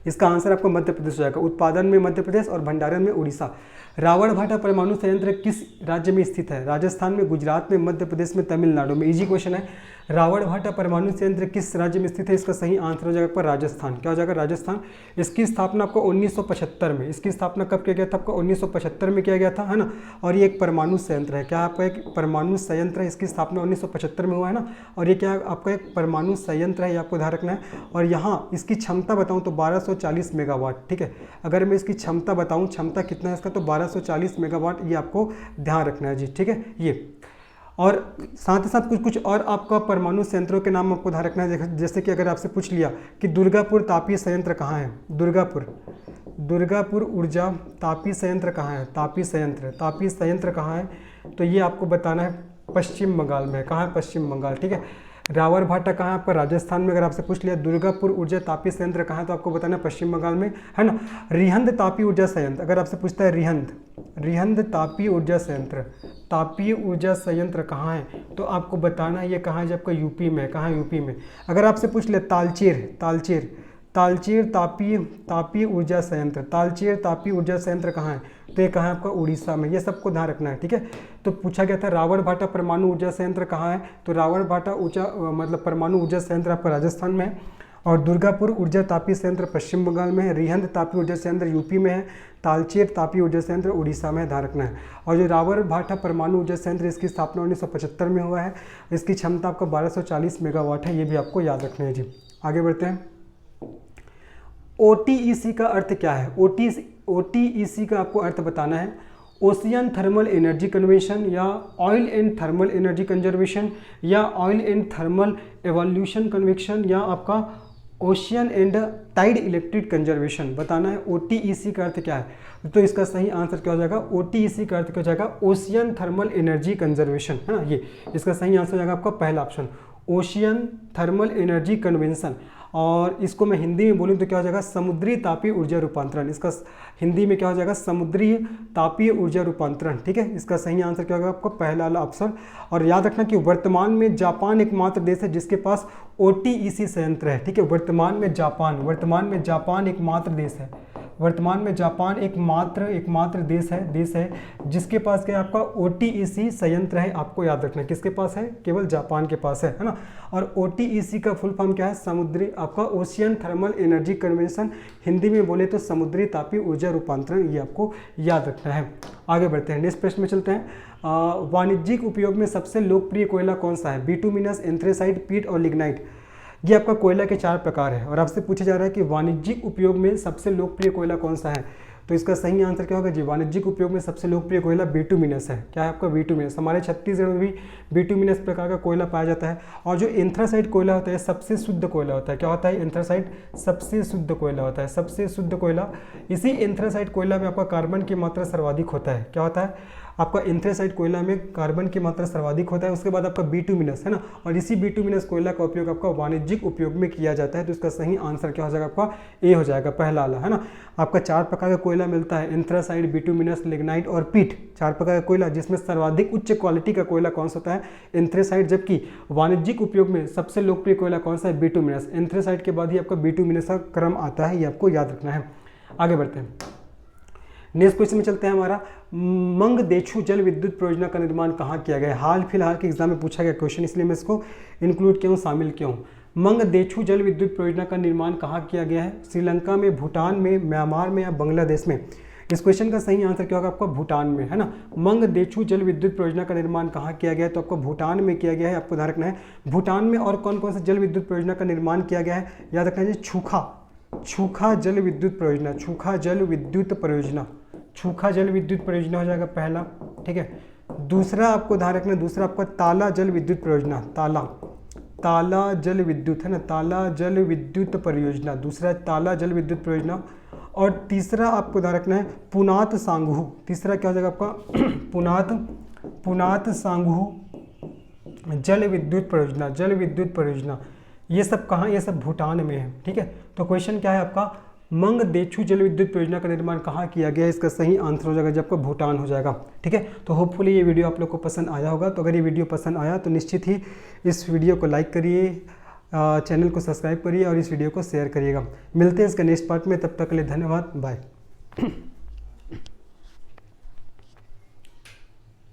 इसका आंसर आपको मध्य प्रदेश हो जाएगा, उत्पादन में मध्य प्रदेश और भंडारण में उड़ीसा। रावणभाटा परमाणु संयंत्र किस राज्य में स्थित है? राजस्थान में, गुजरात में, मध्य प्रदेश में, तमिलनाडु में। इजी क्वेश्चन है। रावणभाटा परमाणु संयंत्र किस राज्य में स्थित है? इसका सही आंसर हो जाएगा आपका राजस्थान। क्या हो जाएगा? राजस्थान। इसकी स्थापना आपको 1975 में, इसकी स्थापना कब किया गया था? आपको 1975 में किया गया था, है ना। और ये एक परमाणु संयंत्र है। क्या आपका एक परमाणु संयंत्र है, इसकी स्थापना 1975 में हुआ है ना। और ये क्या आपका एक परमाणु संयंत्र है, ये आपको ध्यान रखना है। और यहाँ इसकी क्षमता बताऊँ तो 1240 मेगावाट, ठीक है। अगर मैं इसकी क्षमता बताऊँ, क्षमता कितना है इसका, तो 1240 मेगावाट, ये आपको ध्यान रखना है जी, ठीक है। ये और साथ ही साथ कुछ और आपका परमाणु संयंत्रों के नाम आपको ध्यान रखना है। जैसे कि अगर आपसे पूछ लिया कि दुर्गापुर तापीय संयंत्र कहाँ है, दुर्गापुर ऊर्जा तापीय संयंत्र कहाँ है, तापीय संयंत्र कहाँ है, तो ये आपको बताना है पश्चिम बंगाल में। कहाँ है? पश्चिम बंगाल, ठीक है। रावणभाटा कहाँ है? आपका राजस्थान में। अगर आपसे पूछ लिया दुर्गापुर ऊर्जा तापीय संयंत्र कहाँ है, तो आपको बताना है पश्चिम बंगाल में, है ना। रिहंद तापीय ऊर्जा संयंत्र, अगर आपसे पूछता है रिहंद तापीय ऊर्जा संयंत्र कहाँ है, तो आपको बताना है ये कहाँ है, जब आपका यूपी में। कहाँ है? यूपी में। अगर आपसे पूछ लिया तालचेर तापीय ऊर्जा संयंत्र कहाँ है, तो ये कहाँ है? आपका उड़ीसा में। ये सबको ध्यान रखना है, ठीक है। तो पूछा गया था रावणभाटा परमाणु ऊर्जा संयंत्र कहाँ है, तो रावणभाटा परमाणु ऊर्जा संयंत्र आपका राजस्थान में है। और दुर्गापुर ऊर्जा तापीय संयंत्र पश्चिम बंगाल में है। रिहंद तापीय ऊर्जा संयंत्र यूपी में है। तालचेर तापीय ऊर्जा संयंत्र उड़ीसा में, ध्यान रखना है। और जो रावणभाटा परमाणु ऊर्जा संयंत्र, इसकी स्थापना 1975 में हुआ है। इसकी क्षमता आपका 1240 मेगावाट है, ये भी आपको याद रखना है जी। आगे बढ़ते हैं। OTEC का अर्थ क्या है? OTEC का आपको अर्थ बताना है ओशियन थर्मल एनर्जी कन्वेंशन, या oil and thermal energy conservation, या oil and thermal evolution convection, या आपका ocean and tide electric conservation. बताना है OTEC का अर्थ क्या है। तो इसका सही आंसर क्या हो जाएगा? OTEC का अर्थ क्या हो जाएगा? ओशियन थर्मल एनर्जी कंजर्वेशन, है ना। ये इसका सही आंसर हो जाएगा आपका पहला option, ocean thermal energy convention. और इसको मैं हिंदी में बोलूँ तो क्या हो जाएगा? समुद्री तापीय ऊर्जा रूपांतरण। इसका हिंदी में क्या हो जाएगा? समुद्री तापीय ऊर्जा रूपांतरण, ठीक है। इसका सही आंसर क्या होगा? आपको पहला वाला ऑप्शन। और याद रखना कि वर्तमान में जापान एकमात्र देश है जिसके पास OTEC संयंत्र है, ठीक है। वर्तमान में जापान एकमात्र देश है। वर्तमान में जापान एकमात्र देश है जिसके पास क्या आपका OTEC संयंत्र है। आपको याद रखना है किसके पास है? केवल जापान के पास है ना। और OTEC का फुल फॉर्म क्या है? समुद्री आपका ocean thermal energy convention, Hindi में बोले तो समुद्री तापीय ऊर्जा रूपांतरण, ये आपको याद रखना है। आगे बढ़ते हैं, नेक्स्ट प्रश्न में चलते हैं। वाणिज्यिक उपयोग में सबसे लोकप्रिय कोयला कौन सा है? बिटुमिनस, एंथ्रेसाइट, पीट और लिग्नाइट। ये आपका कोयला के 4 प्रकार है। और आपसे पूछा जा रहा है कि वाणिज्यिक उपयोग में सबसे लोकप्रिय कोयला कौन सा है, तो इसका सही आंसर क्या होगा जी? वाणिज्यिक उपयोग में सबसे लोकप्रिय कोयला बिटुमिनस है। क्या है आपका? बिटुमिनस। हमारे छत्तीसगढ़ में भी बिटुमिनस प्रकार का कोयला पाया जाता है। और जो एंथ्रासाइट कोयला होता है सबसे शुद्ध कोयला होता है। क्या होता है? एंथ्रासाइट सबसे शुद्ध कोयला होता है, सबसे शुद्ध कोयला। इसी एंथ्रासाइट कोयला में आपका कार्बन की मात्रा सर्वाधिक होता है। क्या होता है? आपका एंथ्रेसाइट कोयला में कार्बन की मात्रा सर्वाधिक होता है। उसके बाद आपका बिटुमिनस, है ना। और इसी बिटुमिनस कोयला का उपयोग आपका वाणिज्यिक उपयोग में किया जाता है। तो इसका सही आंसर क्या हो जाएगा? आपका ए हो जाएगा, पहला वाला, है ना। आपका 4 प्रकार का कोयला मिलता है, एंथ्रासाइट, बिटुमिनस, लिग्नाइट और पीट। 4 प्रकार का कोयला, जिसमें सर्वाधिक उच्च क्वालिटी का कोयला कौन सा होता है? एंथ्रेसाइट। जबकि वाणिज्यिक उपयोग में सबसे लोकप्रिय कोयला कौन सा है? बिटुमिनस। एंथ्रेसाइट के बाद ही आपका बिटुमिनस का क्रम आता है, ये आपको याद रखना है। आगे बढ़ते हैं, नेक्स्ट क्वेश्चन में चलते हैं। हमारा मंगदेछू जल विद्युत परियोजना का निर्माण कहाँ किया गया है? हाल फिलहाल के एग्जाम में पूछा गया क्वेश्चन, इसलिए मैं इसको इंक्लूड क्यों, शामिल क्यों। मंगदेछू जल विद्युत परियोजना का निर्माण कहाँ किया गया है? श्रीलंका में, भूटान में, म्यांमार में या बांग्लादेश में। इस क्वेश्चन का सही आंसर क्या होगा? आपका भूटान में, है ना। मंगदेछू जल विद्युत परियोजना का निर्माण कहाँ किया गया है? तो आपको भूटान में किया गया है। आपको ध्यान रखना है भूटान में। और कौन कौन सा जल विद्युत परियोजना का निर्माण किया गया है? याद रखना है छूखा, छूखा जल विद्युत परियोजना, छूखा जल विद्युत परियोजना, छूखा जल विद्युत परियोजना हो जाएगा पहला, ठीक है। दूसरा आपको ध्यान रखना, दूसरा आपका ताला जल विद्युत परियोजना, ताला, ताला जल विद्युत है ना, ताला जल विद्युत परियोजना, दूसरा ताला जल विद्युत परियोजना। और तीसरा आपको ध्यान रखना है पुनात सांगहू, तीसरा क्या हो जाएगा आपका पुनात सांगहू जल विद्युत परियोजना, जल विद्युत परियोजना। ये सब कहाँ, ये सब भूटान में है, ठीक है। तो क्वेश्चन क्या है आपका, मंगदेछू जल विद्युत परियोजना का निर्माण कहाँ किया गया, इसका सही आंसर हो जाएगा जब आपका भूटान हो जाएगा, ठीक है। तो होपफुली ये वीडियो आप लोग को पसंद आया होगा। तो अगर ये वीडियो पसंद आया तो निश्चित ही इस वीडियो को लाइक करिए, चैनल को सब्सक्राइब करिए और इस वीडियो को शेयर करिएगा। मिलते हैं इसका नेक्स्ट पार्ट में, तब तक के लिए धन्यवाद, बाय।